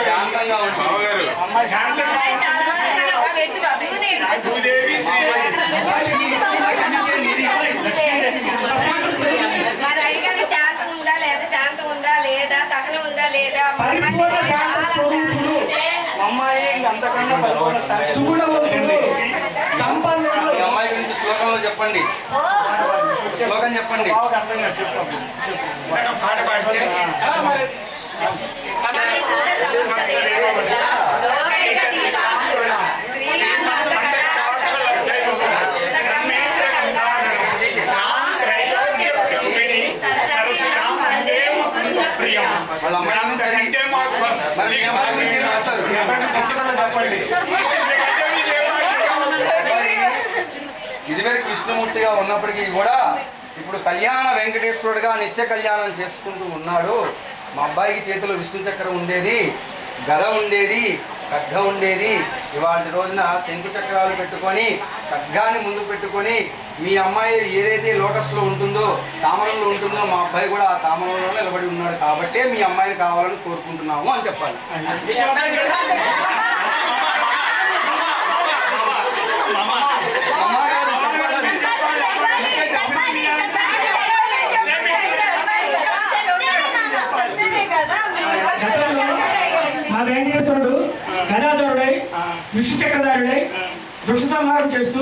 శాంతంగా ఉంటాడు. బావగారు అమ్మాయి శాంతంగా భూదేవి మరి అయ్యగారి శాంతం ఉందా లేదా, శాంతం ఉందా లేదా, సహనం ఉందా లేదా, పరిపూర్ణ శాంత స్వరూపుడు అమ్మాయి అంతకన్నా పరిపూర్ణ సుగుణవంతుడు సంపన్నుడు. మీ అమ్మాయి గురించి శ్లోకంలో చెప్పండి. శ్లోకం చెప్పండి. బాగా అర్థం కాదు, చెప్తాం. పాట పాడితే వాళ్ళ అమ్మాయి అంటే మాకు మరి మీ అమ్మాయి గురించి ఏం చెప్తారు? మీ అమ్మాయికి సంస్కృతంలో చెప్పండి. ఇదివరకు కృష్ణమూర్తిగా ఉన్నప్పటికీ కూడా ఇప్పుడు కళ్యాణ వెంకటేశ్వరుడుగా నిత్య కళ్యాణం చేసుకుంటూ ఉన్నాడు. మా అబ్బాయికి చేతిలో విష్ణు చక్రం ఉండేది, గద ఉండేది, ఖడ్గ ఉండేది. ఇవాళ రోజున శంకు చక్రాలు పెట్టుకొని ఖడ్గాన్ని ముందు పెట్టుకొని మీ అమ్మాయి ఏదైతే లోటస్లో ఉంటుందో, తామరంలో ఉంటుందో, మా అబ్బాయి కూడా ఆ తామరంలో నిలబడి ఉన్నాడు. కాబట్టే మీ అమ్మాయిని కావాలని కోరుకుంటున్నాము అని చెప్పాలి. మా వెంకటేశ్వరుడు గదాధరుడై విష్ణు చక్రధారుడై దుష్ట సంహారం చేస్తూ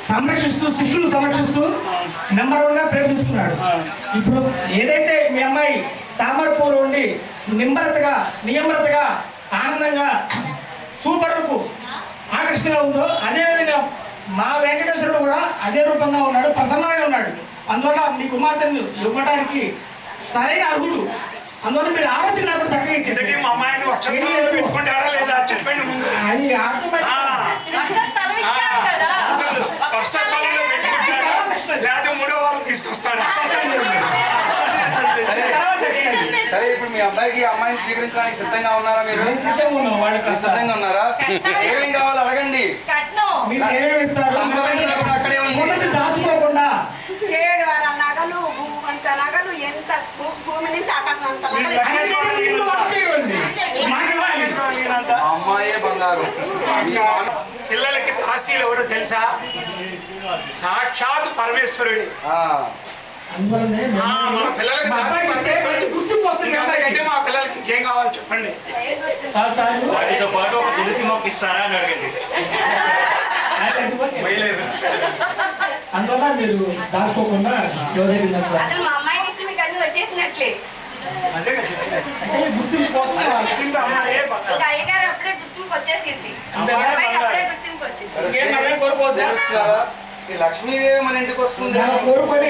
సంరక్షిస్తూ శిష్యులు సంరక్షిస్తూ నెంబర్ 1 గా ప్రేమిస్తున్నాడు. ఇప్పుడు ఏదైతే మీ అమ్మాయి తామరపూర్ ఉండి నియమ్రతగా ఆనందంగా సూపర్కు ఆకర్షణగా ఉందో, అదేవిధంగా మా వెంకటేశ్వరుడు కూడా అదే రూపంగా ఉన్నాడు, ప్రసన్నంగా ఉన్నాడు. అందువల్ల మీ కుమార్తెను ఇవ్వడానికి సరైన అర్హుడు. అందువల్ల మీరు ఆలోచన చక్కగా ఇచ్చేసి మా అమ్మాయిని అక్షరాలు పెట్టుకుంటారా లేదా చెప్పండి ముందు. అది ఆటోమేటిక్ అసలు వర్షాకాలంలో పెట్టుకుంటారా లేదా 3వ వారం తీసుకొస్తాడా? సరే, ఇప్పుడు మీ అబ్బాయికి అమ్మాయిని స్వీకరించడానికి సిద్ధంగా ఉన్నారా? మీరు సిద్ధంగా ఉన్నాం. వాళ్ళు సిద్ధంగా ఉన్నారా? ఏమేం కావాలో అడగండి. మీరు ఏమేమి ఇస్తారు? అక్కడే ఉంది. ఉన్నది దాచుకోకుండా 7 వారాల నగలు, భూమంత నగలు, ఎంత భూమి నుంచి ఆకాశం అంత నగలు. ఆ అమ్మాయే బంగారు. మీ స్వామి పిల్లలకి దాసీలు ఎవరో తెలుసా? సాక్షాత్ పరమేశ్వరుడే. అందువల్లనే మా పిల్లలకి దాసీ పరమేశ్వరుడు. గుర్తింపు వస్తుంది. అంతకంటే మా పిల్లలకి ఇంకేం కావాలి చెప్పండి. చాలు వాటితో పాటు ఒక తులసి మొక్క ఇస్తారా అని అడగండి. అందువల్ల మీరు దాచుకోకుండా అసలు మా అమ్మాయిని ఇస్తే మీకు అన్ని వచ్చేసినట్లే. అంటే గుర్తింపు కోసం ఇంకా అమ్మాయే బంగారు. ఇంకా అయ్యగారు అప్పుడే గుర్తింపు వచ్చేసింది, అమ్మాయికి అప్పుడే గుర్తింపు వచ్చింది. ఇంకేం మళ్ళీ కోరుకోవద్దా? తెలుస్తారా? ఈ లక్ష్మీదేవి మన ఇంటికి వస్తుంది. కోరుకొని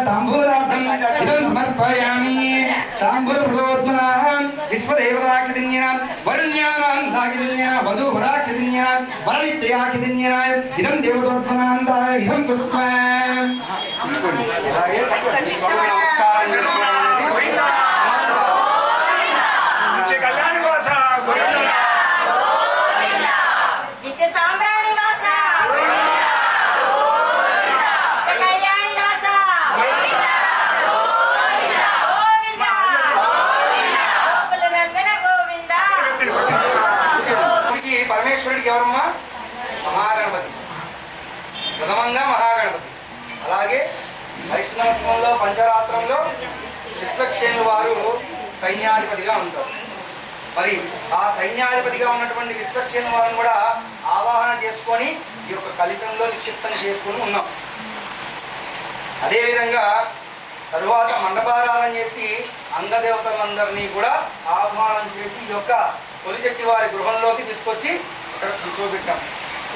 తాంబూలార్థం ఇదం సమర్పయామి. తాంబూలప్రదోత్మనాః విశ్వదేవతాకిదిన్యః వరుణ్యానాంతాకిదిన్యః వధూవరాకిదిన్యః వరనిత్యాకిదిన్యః ఇదం దేవతోత్మనాంతాయ ఇదం కృత్వా. అలాగే ఈ స్వామి నమస్కారం చేసుకోవాలి. నిత్య కళ్యాణి వాస గోవిందా. నిత్య సాంబ్రాణి వాస, కళ్యాణి వాస, గోవింద, గోకుల నందన గోవింద. ఈ పరమేశ్వరుడికి ఎవరమ్మా? మహాగణపతి. ప్రథమంగా మహాగణపతి. అలాగే వైష్ణవంలో పంచరాత్రంలో విశ్వక్షేణుల వారు సైన్యాధిపతిగా ఉంటారు. మరి ఆ సైన్యాధిపతిగా ఉన్నటువంటి విశ్వక్షేణుల వారిని కూడా ఆవాహన చేసుకొని ఈ యొక్క కలశంలో నిక్షిప్తం చేసుకొని ఉన్నాం. అదేవిధంగా తరువాత మండపారాధన చేసి అంగదేవతలందరినీ కూడా ఆహ్వానం చేసి ఈ యొక్క తొలిశెట్టి వారి గృహంలోకి తీసుకొచ్చి ఇక్కడ కూర్చోబెట్టాం.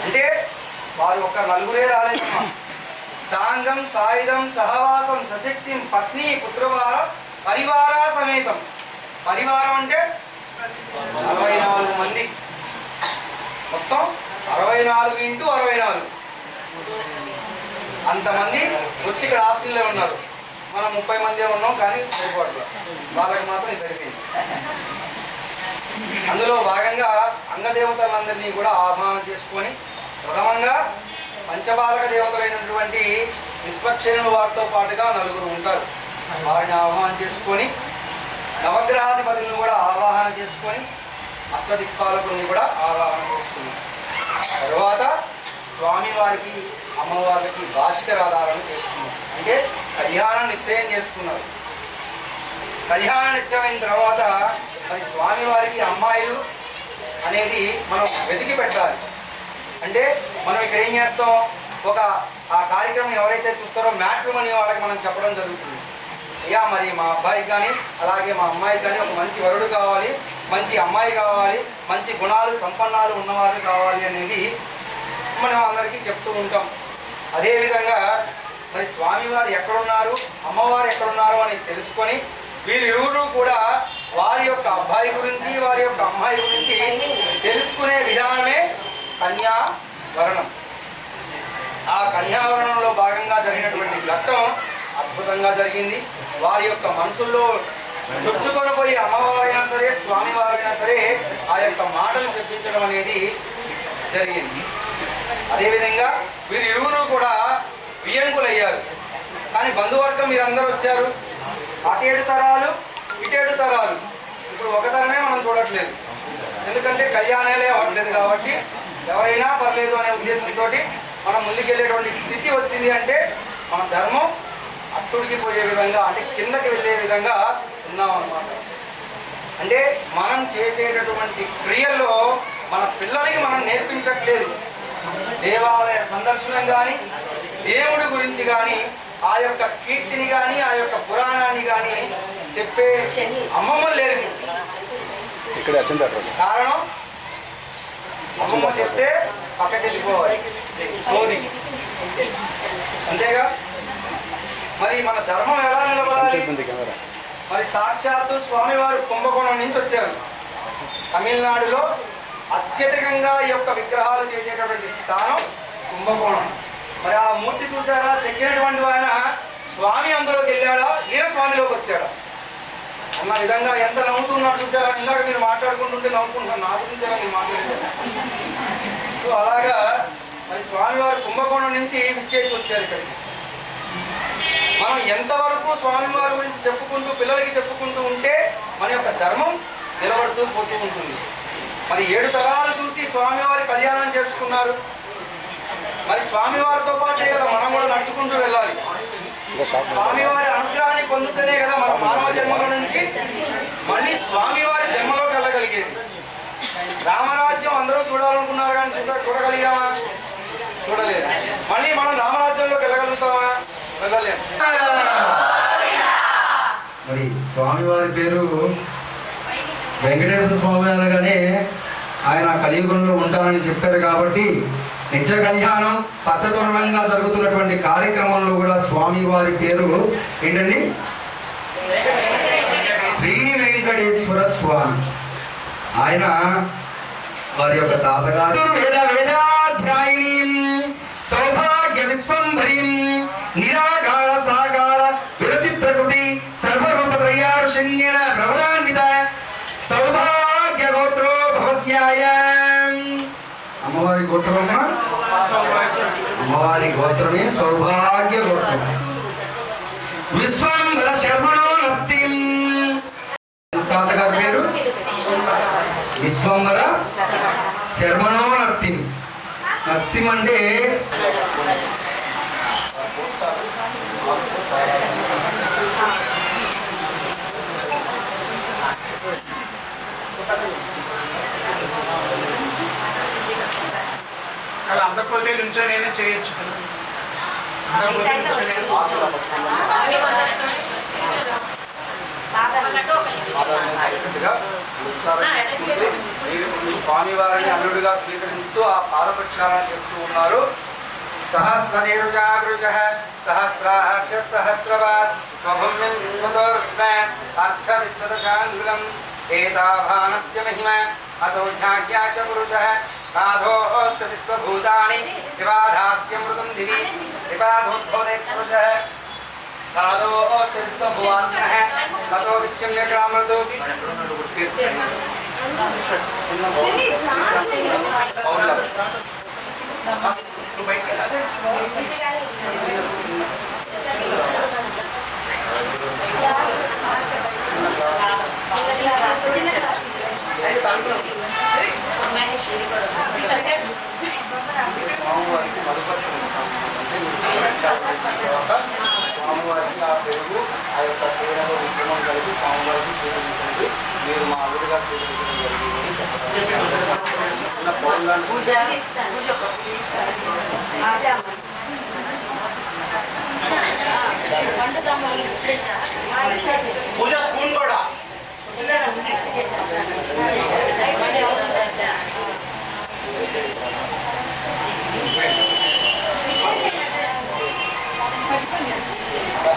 అంటే వారు ఒక నలుగురే రాలేదమ్మా. సాంగం సాయుధం సహవాసం సశక్తిం పత్ని పుత్రవార పరివార సమేతం పరివారం అంటే 64 మంది, మొత్తం 64 ఇంటూ 64 అంతమంది వచ్చి ఇక్కడ ఆశ్రయంలో ఉన్నారు. మనం 30 మంది ఉన్నాం, కానీ సరిపోవట్లేదు, వాళ్ళకి మాత్రం ఇది సరిపోయింది. అందులో భాగంగా అంగదేవతలందరినీ కూడా ఆహ్వానం చేసుకొని ప్రథమంగా పంచబాలక దేవతలైనటువంటి విశ్వక్షేణుల వారితో పాటుగా 4 ఉంటారు. వారిని ఆహ్వానం చేసుకొని నవగ్రహాధిపతులను కూడా ఆవాహన చేసుకొని అష్టదిక్పాలకుల్ని కూడా ఆవాహన చేసుకున్నారు. తర్వాత స్వామివారికి అమ్మవారికి వార్షిక రాధారణ చేసుకున్నారు. అంటే కళ్యాణం నిశ్చయం చేసుకున్నారు. కళ్యాణం నిశ్చయమైన తర్వాత మరి స్వామివారికి అమ్మాయిలు అనేది మనం వెతికి పెట్టాలి. అంటే మనం ఇక్కడ ఏం చేస్తాం, ఆ కార్యక్రమం ఎవరైతే చూస్తారో మ్యాట్రిమోనీ వాళ్ళకి మనం చెప్పడం జరుగుతుంది. అయ్యా మరి మా అబ్బాయికి కానీ అలాగే మా అమ్మాయికి కానీ ఒక మంచి వరుడు కావాలి, మంచి అమ్మాయి కావాలి, మంచి గుణాలు సంపన్నాలు ఉన్నవారు కావాలి అనేది మనం అందరికీ చెప్తూ ఉంటాం. అదేవిధంగా మరి స్వామివారు ఎక్కడున్నారు, అమ్మవారు ఎక్కడున్నారు అని తెలుసుకొని వీరిరువురు కూడా వారి యొక్క అబ్బాయి గురించి వారి యొక్క అమ్మాయి గురించి తెలుసుకునే విధానమే కన్యావరణం. ఆ కన్యావరణంలో భాగంగా జరిగినటువంటి ఘట్టం అద్భుతంగా జరిగింది. వారి యొక్క మనసుల్లో చొచ్చుకొని పోయి అమ్మవారైనా సరే స్వామివారైనా సరే ఆ యొక్క మాటలు చెప్పించడం అనేది జరిగింది. అదేవిధంగా వీరిరువురు కూడా వియ్యంకులయ్యారు. కానీ బంధువర్గం మీరందరూ వచ్చారు, అటు 7 తరాలు ఇటు 7 తరాలు. ఇప్పుడు ఒక తరమే మనం చూడట్లేదు, ఎందుకంటే కళ్యాణాలే అవ్వట్లేదు. కాబట్టి ఎవరైనా పర్లేదు అనే ఉద్దేశంతో మనం ముందుకెళ్ళేటువంటి స్థితి వచ్చింది. అంటే మన ధర్మం అట్టుడికి పోయే విధంగా, అంటే కిందకి వెళ్ళే విధంగా ఉన్నాం అన్నమాట. అంటే మనం చేసేటటువంటి క్రియల్లో మన పిల్లలకి మనం నేర్పించట్లేదు. దేవాలయ సందర్శనం కానీ దేవుడి గురించి కానీ ఆ యొక్క కీర్తిని కానీ ఆ యొక్క పురాణాన్ని కానీ చెప్పే అమ్మమ్మ లేదు. కారణం అమ్మమ్మ చెప్తే పక్కకి వెళ్ళిపోవాలి, సోది, అంతేగా. మరి మన ధర్మం ఎలా నిలబడాలి? మరి సాక్షాత్తు స్వామివారు కుంభకోణం నుంచి వచ్చారు. తమిళనాడులో అత్యధికంగా ఈ యొక్క విగ్రహాలు చేసేటటువంటి స్థానం కుంభకోణం. మరి ఆ మూర్తి చూసారా, చెక్కినటువంటి ఆయన స్వామి అందులోకి వెళ్ళాడా, ఈయన స్వామిలోకి వచ్చాడా అన్న విధంగా ఎంత నవ్వుతున్నాడు చూసారా. ఇందాక మీరు మాట్లాడుకుంటుంటే నవ్వుకుంటున్నాను, నా గురించి నేను మాట్లాడలేదు. సో అలాగా మరి స్వామివారు కుంభకోణం నుంచి విచ్చేసి వచ్చారు ఇక్కడికి. మనం ఎంతవరకు స్వామివారి గురించి చెప్పుకుంటూ పిల్లలకి చెప్పుకుంటూ ఉంటే మన యొక్క ధర్మం నిలబడుతూ పోతూ ఉంటుంది. మరి 7 తరాలు చూసి స్వామివారి కళ్యాణం చేసుకున్నారు. మరి స్వామివారితో పాటే కదా మనం కూడా నడుచుకుంటూ వెళ్ళాలి. స్వామివారి అనుగ్రహాన్ని పొందుతూనే కదా మన మానవ జన్మల నుంచి మళ్ళీ స్వామివారి జన్మలోకి వెళ్ళగలిగేది. రామరాజ్యం అందరూ చూడాలనుకున్నారు, కానీ చూడగలిగామా? చూడలేదు. మళ్ళీ మనం రామరాజ్యంలోకి వెళ్ళగలుగుతామా? వెళ్ళలేము. మరి స్వామివారి పేరు వెంకటేశ్వర స్వామి అనగానే ఆయన కలియుగంలో ఉంటానని చెప్పారు. కాబట్టి నిత్య కళ్యాణం పచ్చదూరంగా జరుగుతున్నటువంటి కార్యక్రమంలో కూడా స్వామివారి పేరు ఏంటండి? శ్రీ వెంకటేశ్వర స్వామి. ఆయన వారి యొక్క తాతగారు వేదాధ్యాయిని సౌభాగ్య విశ్వంభరీం నిరాకార సాకార విరచిత్రకృతి సర్వరూపత్రయారుషణ్యేన ప్రవరాన్విత సౌభాగ్య గోత్రో భవస్యాయ. అమ్మవారి గోత్రమా? అమ్మవారి గోత్రమే సౌభాగ్య గోత్రం. విశ్వంభర శర్మణో నప్తిం. తాతగారి పేరు విశ్వంభర శర్మణో నప్తిం. నప్తిం అంటే అలా అందకపోతే నుంచోనైనా చేయొచ్చు. స్వామివారిని అల్లుడిగా స్వీకరిస్తూ ఆ పాద ప్రక్షాళన చేస్తూ ఉన్నారు. सहस्रदीर्घागृजः सहस्राक्ष सहस्रवात् स्वभुम्यं विश्वतोर्मे अर्थदिष्टदशाङ्गुलम् एताभानस्य महिमा अतो झाज्ञाच पुरुषः पाधोऽस्य विश्वभूतानि विवाधास्य मृतं दिवि विवाधोद्भवते पुरुषः पादोऽस्य विश्वभुवात्मनः ततो विश्चम्यग्रामृतो స్వామివారికి ఆ పెరుగు ఆ యొక్క తేనెలో మిశ్రమం కలిపి స్వామివారికి స్వీకరించండి మీరు మా అల్లుడిగా స్వీకరించడం జరిగింది అని చెప్పడం పౌరులను పూజ స్పూన్ కూడా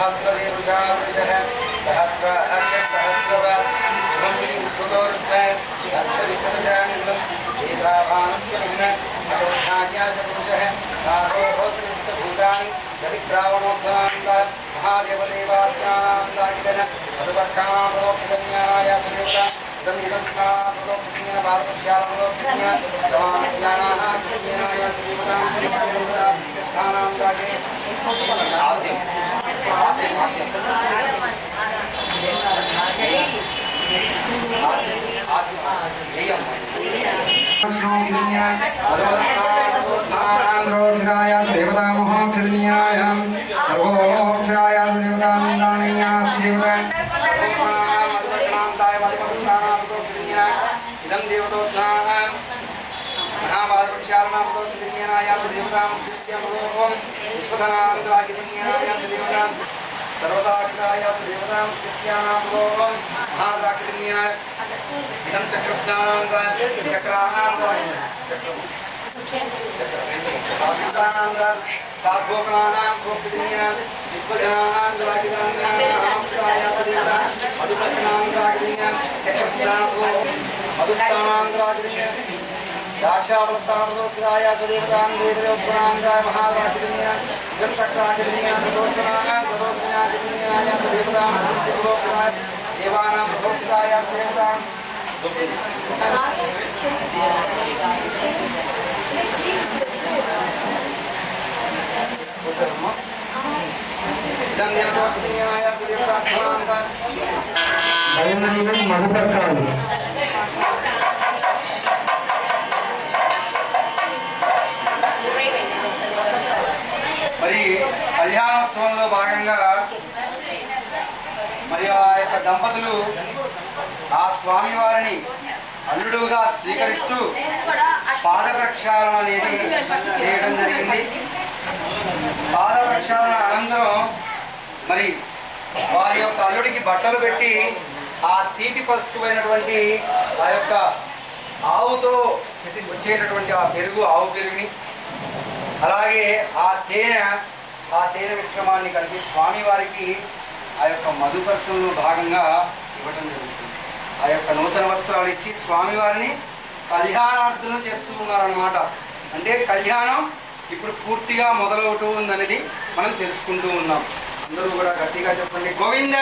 सहस्रदीर्घागृजः सहस्राक्ष सहस्रवात् एतावानस्य महिमा अतोऽज्ञाच पुरुषः कारोऽस्य भूतानि जलिद्रावणोद्भवान्तात् महादेवदेवात्मानान्दाकिदन मधुपक्षाणामोक्तन्याय सुदेवता इदं स्नापरोक्तेन बालपक्षालमोक्तेन रमास्यानाः कृतेनाय सुदेवतां कृष्णदेवता प्राणां दागे सर्वदाग्राय सुदेवतां तस्यानां महादाकृन्याय इदं चक्रस्नानां चक्राणां चक्रस्नानां साधोकणानां स्वप्तिन्याय विश्वजनानां दागिदानां सुदेवतां मधुप्रज्ञानां दागिन्याय चक्रस्नानां मधुस्नानां दागिन्याय दाक्षावस्तावरोक्ताय सुदेवतां देवदेवपुराणाय महादाकृन्याय इदं चक्राकृन्याय सदोषणानां सदोषणाकृन्याय सुदेवतां शिवलोकाय देवानां भोक्ताय सुदेवतां इदं देवताय सुदेवतां मधुपर्काలు మరి కళ్యాణోత్సవంలో భాగంగా మరి ఆ యొక్క దంపతులు ఆ స్వామివారిని అల్లుడుగా స్వీకరిస్తూ పాదప్రక్షాళన అనేది చేయడం జరిగింది. పాదప్రక్షాళన అనంతరం మరి వారి యొక్క అల్లుడికి బట్టలు పెట్టి ఆ తీపి పసువైనటువంటి ఆ యొక్క ఆవుతో వచ్చేటటువంటి ఆ పెరుగు ఆవు పెరుగుని అలాగే ఆ తేనె మిశ్రమాన్ని కలిపి స్వామివారికి ఆ యొక్క మధుపర్కంలో భాగంగా ఇవ్వడం జరుగుతుంది. ఆ యొక్క నూతన వస్త్రాలు ఇచ్చి స్వామివారిని కళ్యాణార్థులు చేస్తూ ఉన్నారన్నమాట. అంటే కళ్యాణం ఇప్పుడు పూర్తిగా మొదలవుతూ ఉందనేది మనం తెలుసుకుంటూ ఉన్నాం. అందరూ కూడా గట్టిగా చెప్పండి గోవింద.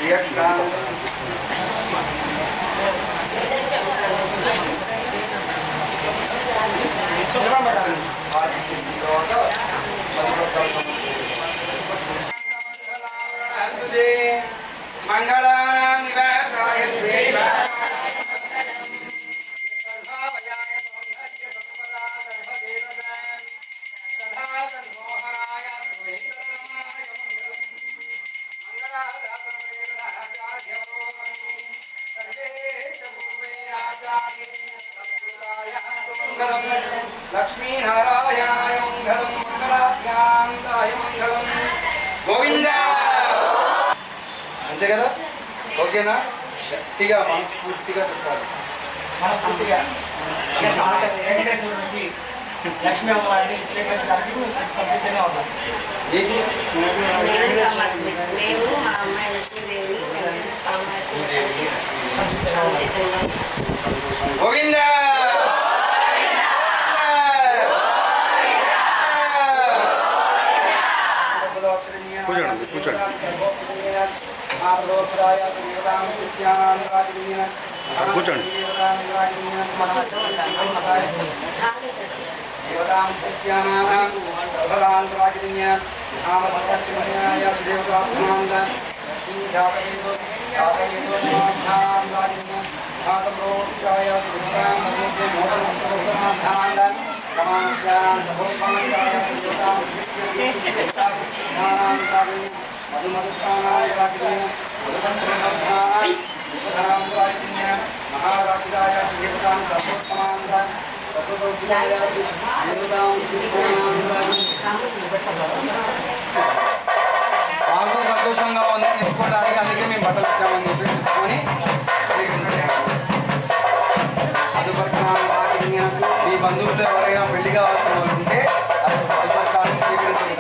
Iya, మంగళాం నివాసాయ శ్రీవా లక్ష్మీనారాయణాయ మంగళం మంగళాభ్యాంతాయ మంగళం గోవింద. అంతే కదా, ఓకేనా? శక్తిగా మనస్ఫూర్తిగా చెప్తారు. మనస్ఫూర్తిగా వెంకటేశ్వరుడికి లక్ష్మీ అమ్మవారిని స్వీకరించడానికి సంసిద్ధంగా ఉన్నాం. మేము మా అమ్మాయి లక్ష్మీదేవి సంసిద్ధంగా ఉన్నాం. గోవింద. కూర్చోండి కూర్చోండి. కూర్చోండి. మాకు సంతోషంగా ఉంది తీసుకోవడానికి, అందుకే మేము బట్టలు ఇచ్చామని చెప్పి చెప్పుకొని మీ బంధువులు ఎవరైనా పెళ్లి కావాల్సిన వాళ్ళు ఉంటే అది స్వీకరించాలి.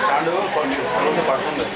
స్టాండ్ పడుతుంది.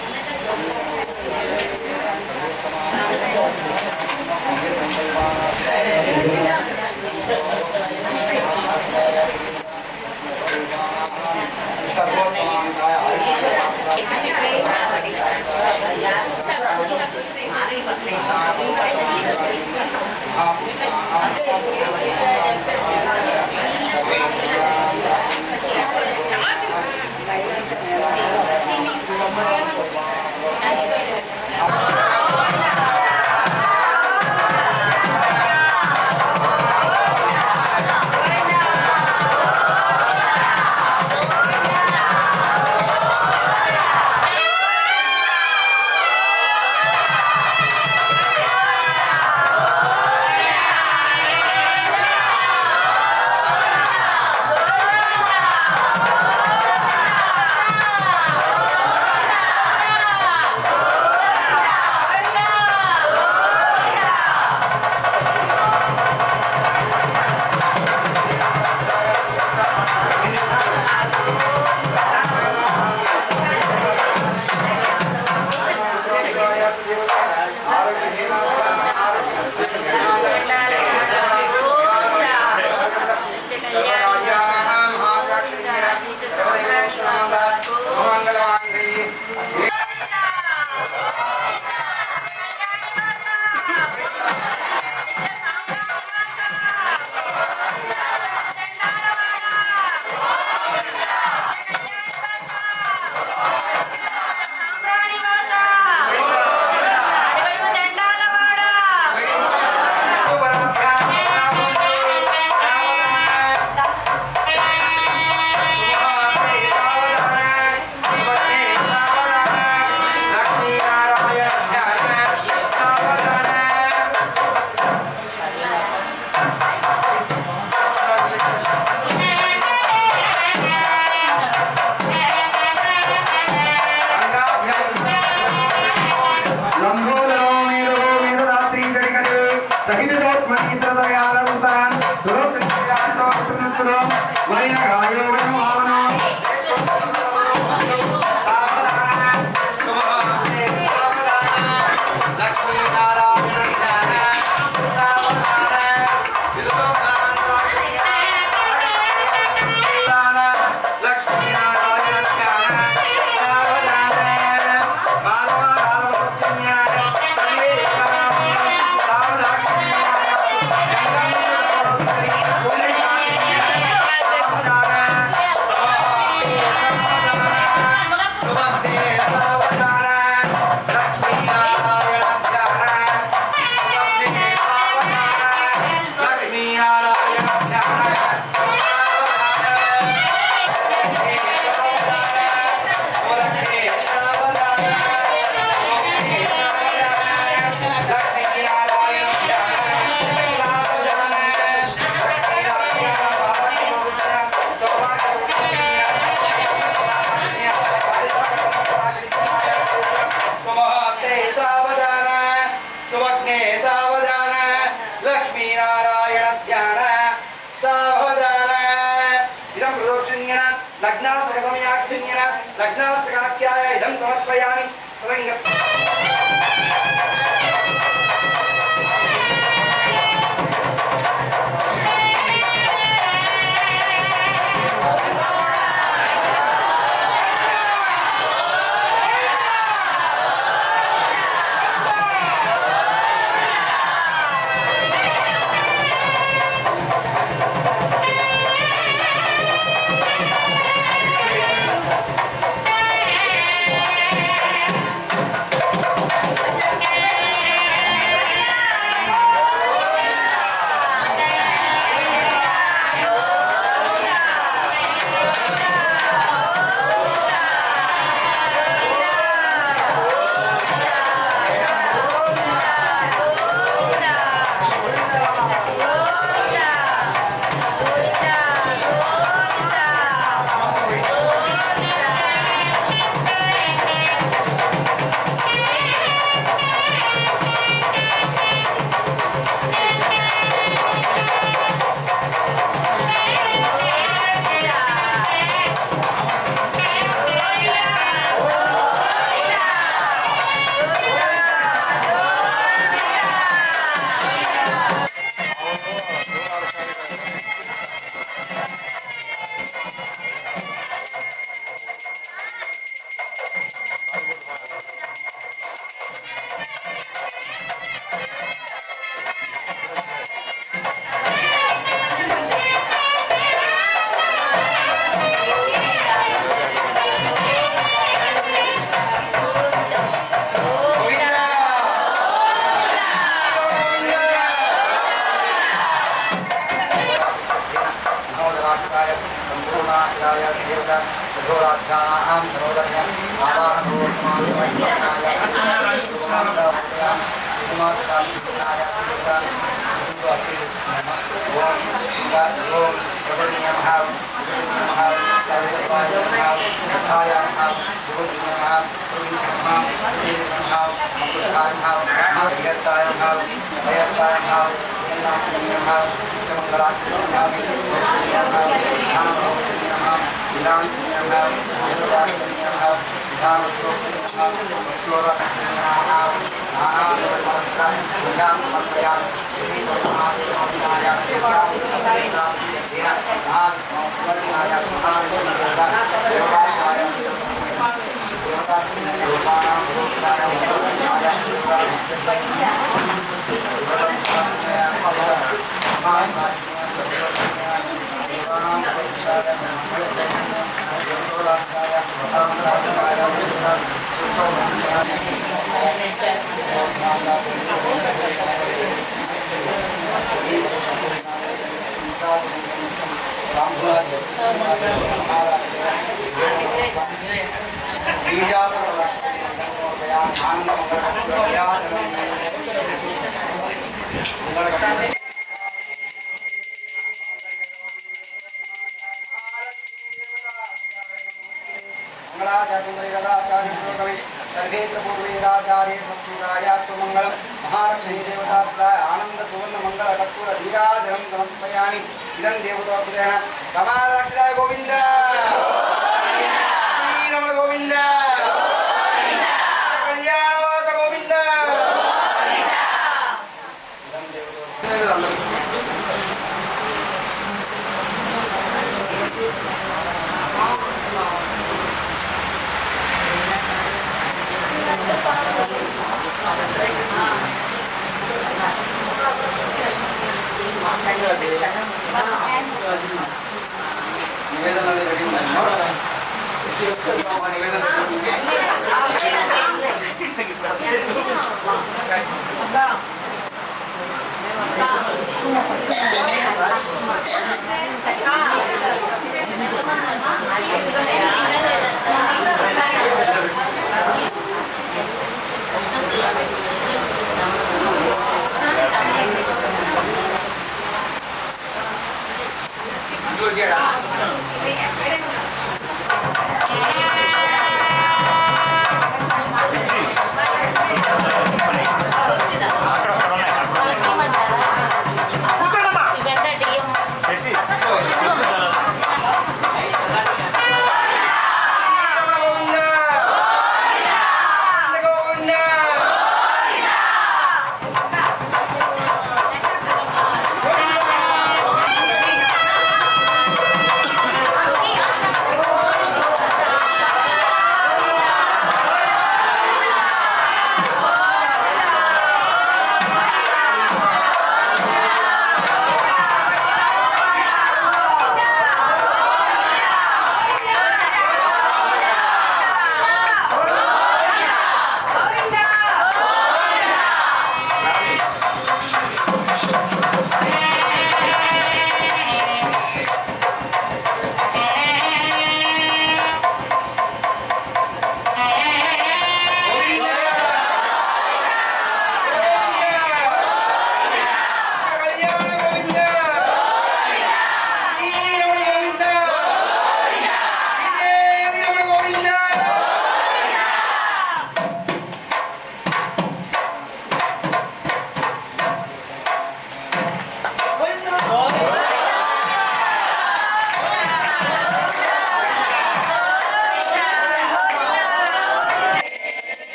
लग्नाष्टकाख्याय इदं समर्पयामि सर्वेत्र पूर्वेराचार्य संस्कृतायास्तु मंगलम महालक्ष्मी देवताय आनंद सुवर्ण मंगल कर्पूर धीराधरम समर्पयामि इदं देवताभ्यः कमालाक्षिताय गोविंद श्रीरमण गोविंद कल्याणवास गोविंद इदं देवताभ्यः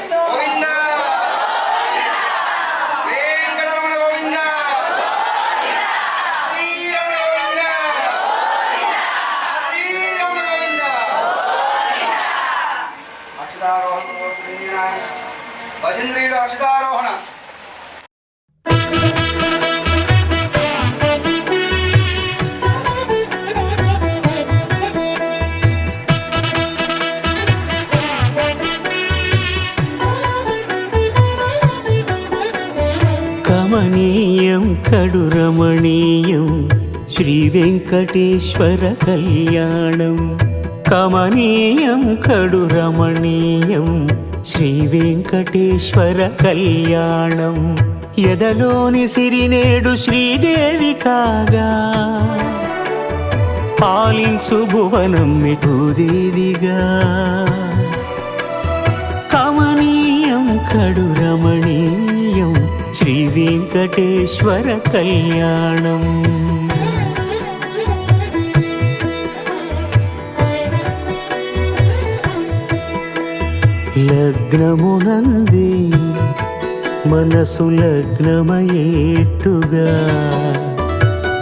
గోవింద వెంకటరమణ గోవింద శ్రీరమణ గోవింద శ్రీరమణ గోవింద అక్షరారోహణ భజంద్రీయుడు అక్షరారోహణ కమనీయం కడురమణీయం శ్రీ వెంకటేశ్వర కళ్యాణం కమనీయం కడురమణీయం శ్రీ వెంకటేశ్వర కళ్యాణం ఎదలోని సిరినేడు శ్రీదేవి కాగా పాలించు భువనం భూదేవిగా కమనీయం కడురమణీయం శ్రీ వెంకటేశ్వర కళ్యాణం లగ్నమునందే మనసు లగ్నమయేట్టుగా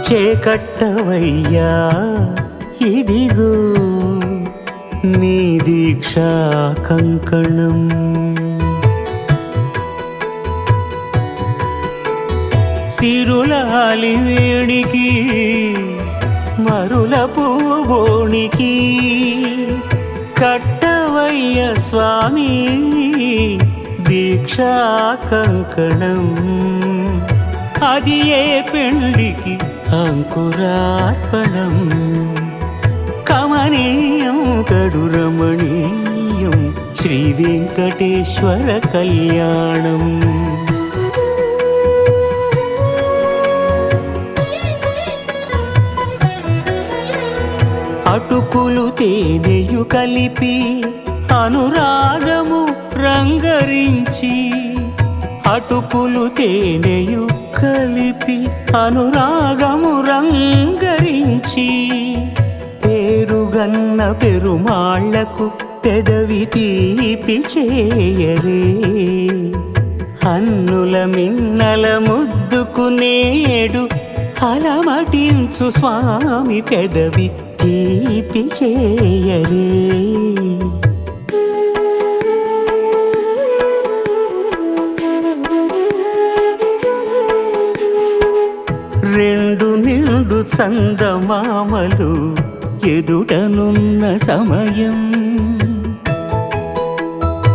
చేకట్టవయ్యా ఇదిగో నీ దీక్షా కంకణం సిరులాలి వేడికి మరుల పూబోనికి కట్టవయ్య స్వామి దీక్షా కంకణం అది ఏ పెండికి అంకురార్పణం కమనీయం కడురమణీయం శ్రీ వెంకటేశ్వర కళ్యాణం అటుకులు తేనెయు కలిపి అనురాగము రంగరించి అటుకులు తేనెయు కలిపి అనురాగము రంగరించి పేరుగన్న పెరుమాళ్లకు పెదవి తీపి చేయరే అన్నుల మిన్నల ముద్దుకు నేడు అలమటించు స్వామి పెదవి తీపి చేయరే రెండు నిండు చందమామలు ఎదుటనున్న సమయం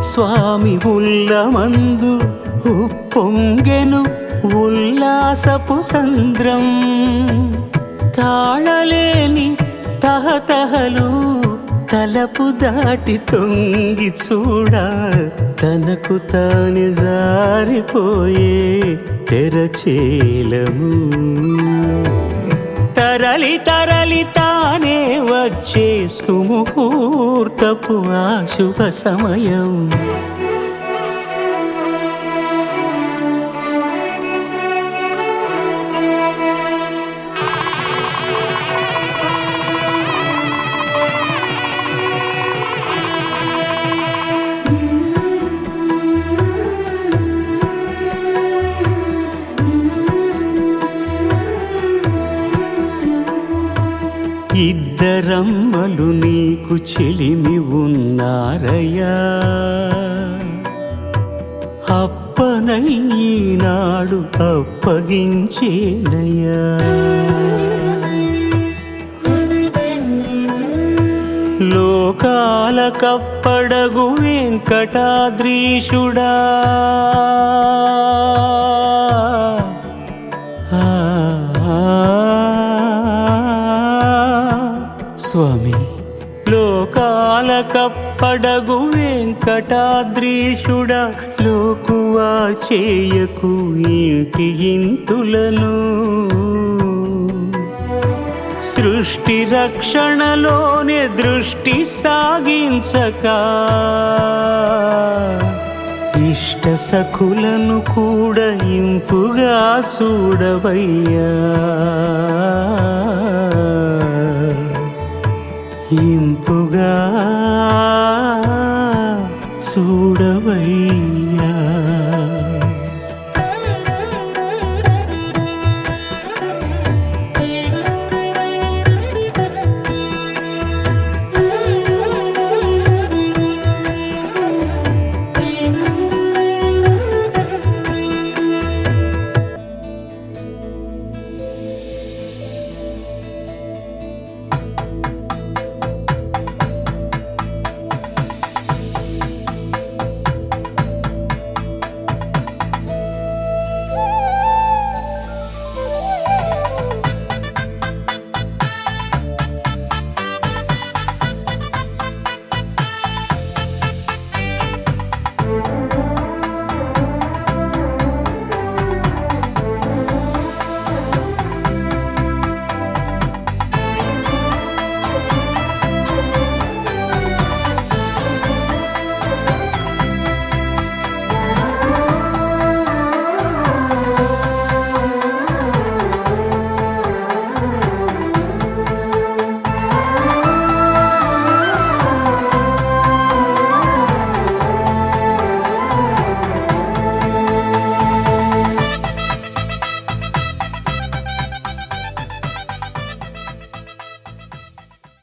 స్వామి ఉల్లమందు ఉప్పొంగెను ఉల్లాసపు సంద్రం తాళలేని తహతహలు తలపు దాటి తొంగి చూడ తనకు తాను జారిపోయే తెరచేలము తరలి తరలి తానే వచ్చేస్తు ముహూర్తపు ఆ శుభ సమయం ఇద్దరమ్మలు నీకు చెలిమి ఉన్నారయ్యా అప్పనయ్యనాడు అప్పగించేనయ్యా లోకాల కప్పడగు వెంకటాద్రీషుడా స్వామి లోకాల కప్పడగు వెంకటాద్రీషుడా లోకువా చేయకు ఇంటి ఇంతులను సృష్టి రక్షణలోనే దృష్టి సాగించక ఇష్ట సఖులను కూడా ఇంపుగా చూడవయ్యా ఇంపుగా చూడవయ్యా.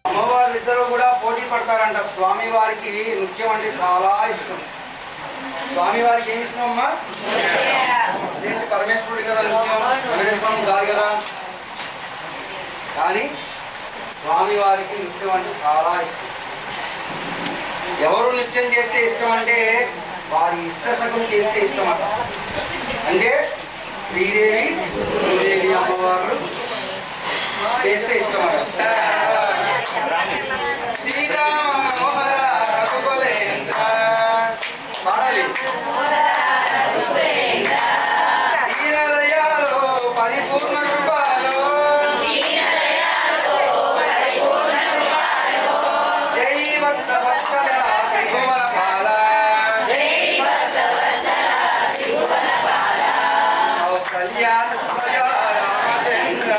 అమ్మవారిద్దరూ కూడా పోటీ పడతారంట. స్వామి వారికి నృత్యం అంటే చాలా ఇష్టం. స్వామి వారికి ఏమి ఇష్టం అమ్మా? అదేంటి పరమేశ్వరుడు కదా నృత్యం, పరమేశ్వరం కాదు కదా. కానీ స్వామి వారికి నృత్యం అంటే చాలా ఇష్టం. ఎవరు నృత్యం చేస్తే ఇష్టం అంటే వారి ఇష్ట సగం చేస్తే ఇష్టం అట. అంటే శ్రీదేవి భూదేవి అమ్మవారు చేస్తే ఇష్టం అట. శ్రీరామ మోహన రఘుకులేంద్ర పాడాలి. దీనదయాలో పరిపూర్ణ కృపాలో జై భక్త వత్సల త్రిభువన పాల కౌసల్య సుప్రజా రామచంద్ర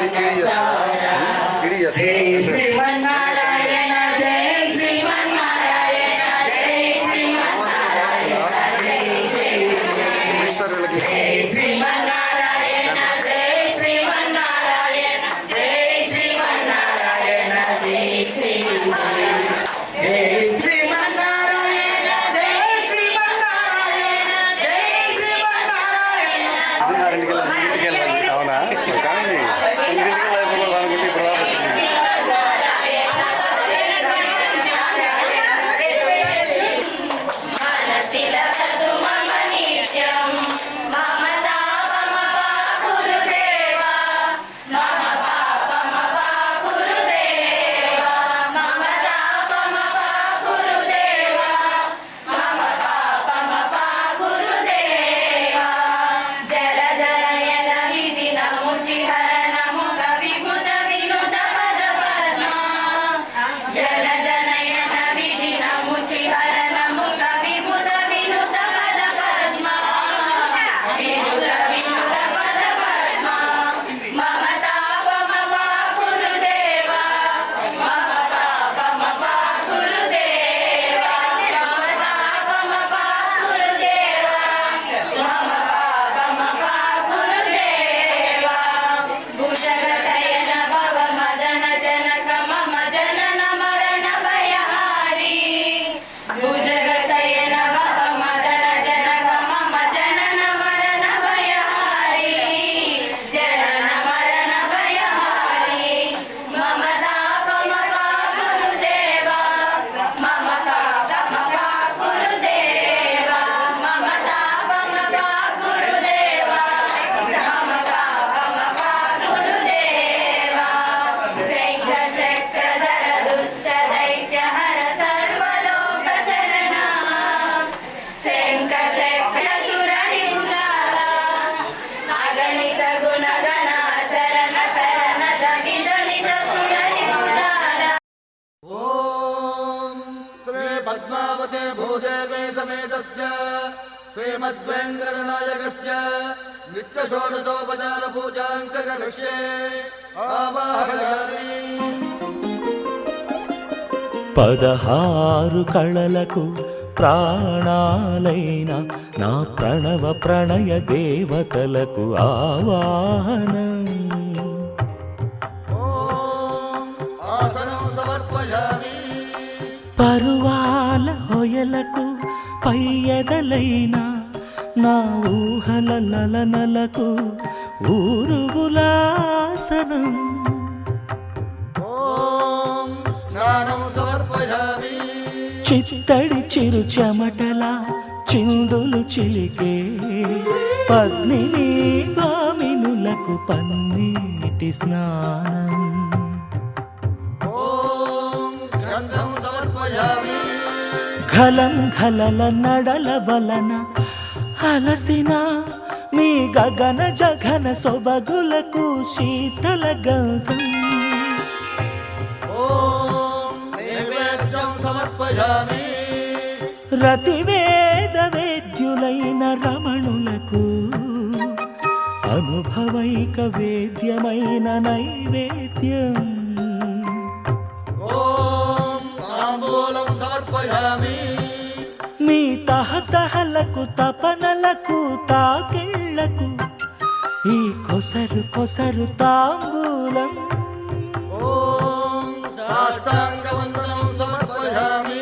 శ్రీమన్నారాయణ జయ శ్రీమన్నారాయణ జయ శ్రీమన్నారాయణ జయ శ్రీమన్నారాయణ జయ శ్రీమన్నారాయణ జయ శ్రీమన్నారాయణ జయ శ్రీమన్నారాయణ జయ శ్రీమన్నారాయణ జయ శ్రీమన్నారాయణ. అవునా కానీ ఇంటికి లేకపోతే అనుకుంటే ఇప్పుడు మనసిల సతు మమ నిత్యం మమతాపమ గురుదేవా మమ పాపమ గురుదేవా మమతాపమ గురుదేవా మమ పాపమ గురుదేవా జల జలయన విధి నముచి హరణము కవిభుత వినుత పద పద్మా జల జనయన విధి నముచి హరణము కవిభుత వినుత పద పద్మా వినుత వినుత పద పద్మా మమతాపమ గురుదేవా మమ పాపమ గురుదేవా మమతాపమ గురుదేవా మమ పాపమ గురుదేవా భుజగ శయన భవ మదన జనక మమ జనన మరణ భయహారి భుజగ శయన భవ మదన జనక మమ జనన మరణ భయహారి జనన మరణ భయహారి మమతాపమ గురుదేవా మమతాపమ గురుదేవా మమతాపమ గురుదేవా మమతాపమ గురుదేవా శంఖ చక్రధర దుష్ట దైత్య హర సర్వలోక శరణా శంఖ చక్ర సుర నిపుజాల అగణిత గుణగణ శరణ శరణద విజలిత సుర నిపుజాల. ఓం శ్రీ పద్మావతే భూదేవే సమేతస్య శ్రీమద్వేంద్రనాయకస్య నిత్య షోడశోపచార పూజాం కరిష్యే ఆవాహయామి. 16 కళలకు ప్రాణాలైన నా ప్రణవ ప్రణయ దేవతలకు ఆవాహనం. ఓం ఆసనం సమర్పయామి. పరువాల హొయలకు పయ్యదలైన నా ఊహల లలనలకు ఊరుగులాసనం. ఓం స్నానం సమర్పయామి. చిత్తడి చిరు చెమటల చిందులు చిలికే పద్మిని భామినులకు పన్నీటి స్నానం. ఓం గ్రంథం సమర్పయామి. ఘలం ఘలల నడల వలన అలసిన మీ గగన జఘన సొబగులకు శీతల గంధం. ఓం నైవేద్యం సమర్పయామి. రతివేద వేద్యులైన రమణులకు అనుభవైక వేద్యమైన నైవేద్యం. ఓం తాంబూలం సమర్పయామి. మీ తహతహలకు తపనలకు తాకిళ్లకు ఈ కొసరు కొసరు తాంబూలం. ఓం సాష్టాంగవందనం సమర్పయామి.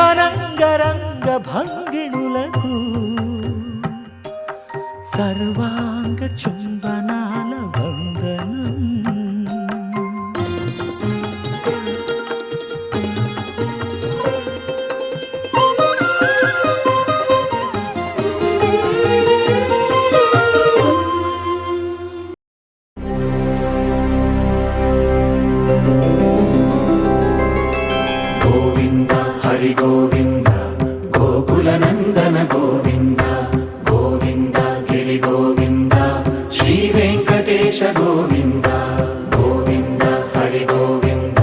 అనంగరంగ భంగిణులకు సర్వాంగ చుంబనాల వందనం. గోవింద హరి గోవింద గోకుల నందన గోవింద గోవింద గిరి గోవింద శ్రీ వెంకటేశ గోవింద గోవింద హరి గోవింద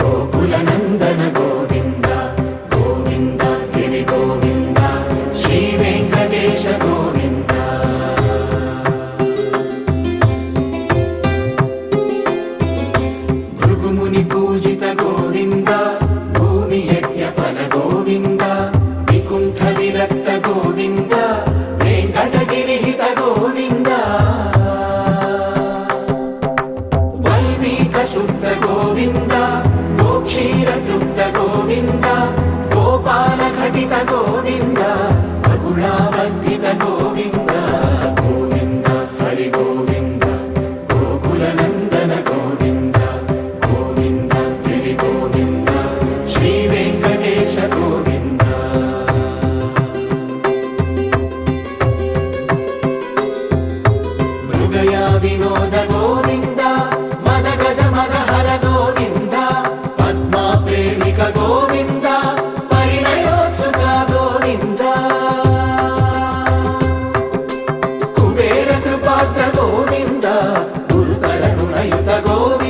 గోకుల నందన గోవింద గోవింద గిరి గోవింద శ్రీ వెంకటేశ గోవింద. గుణయుత గోవింద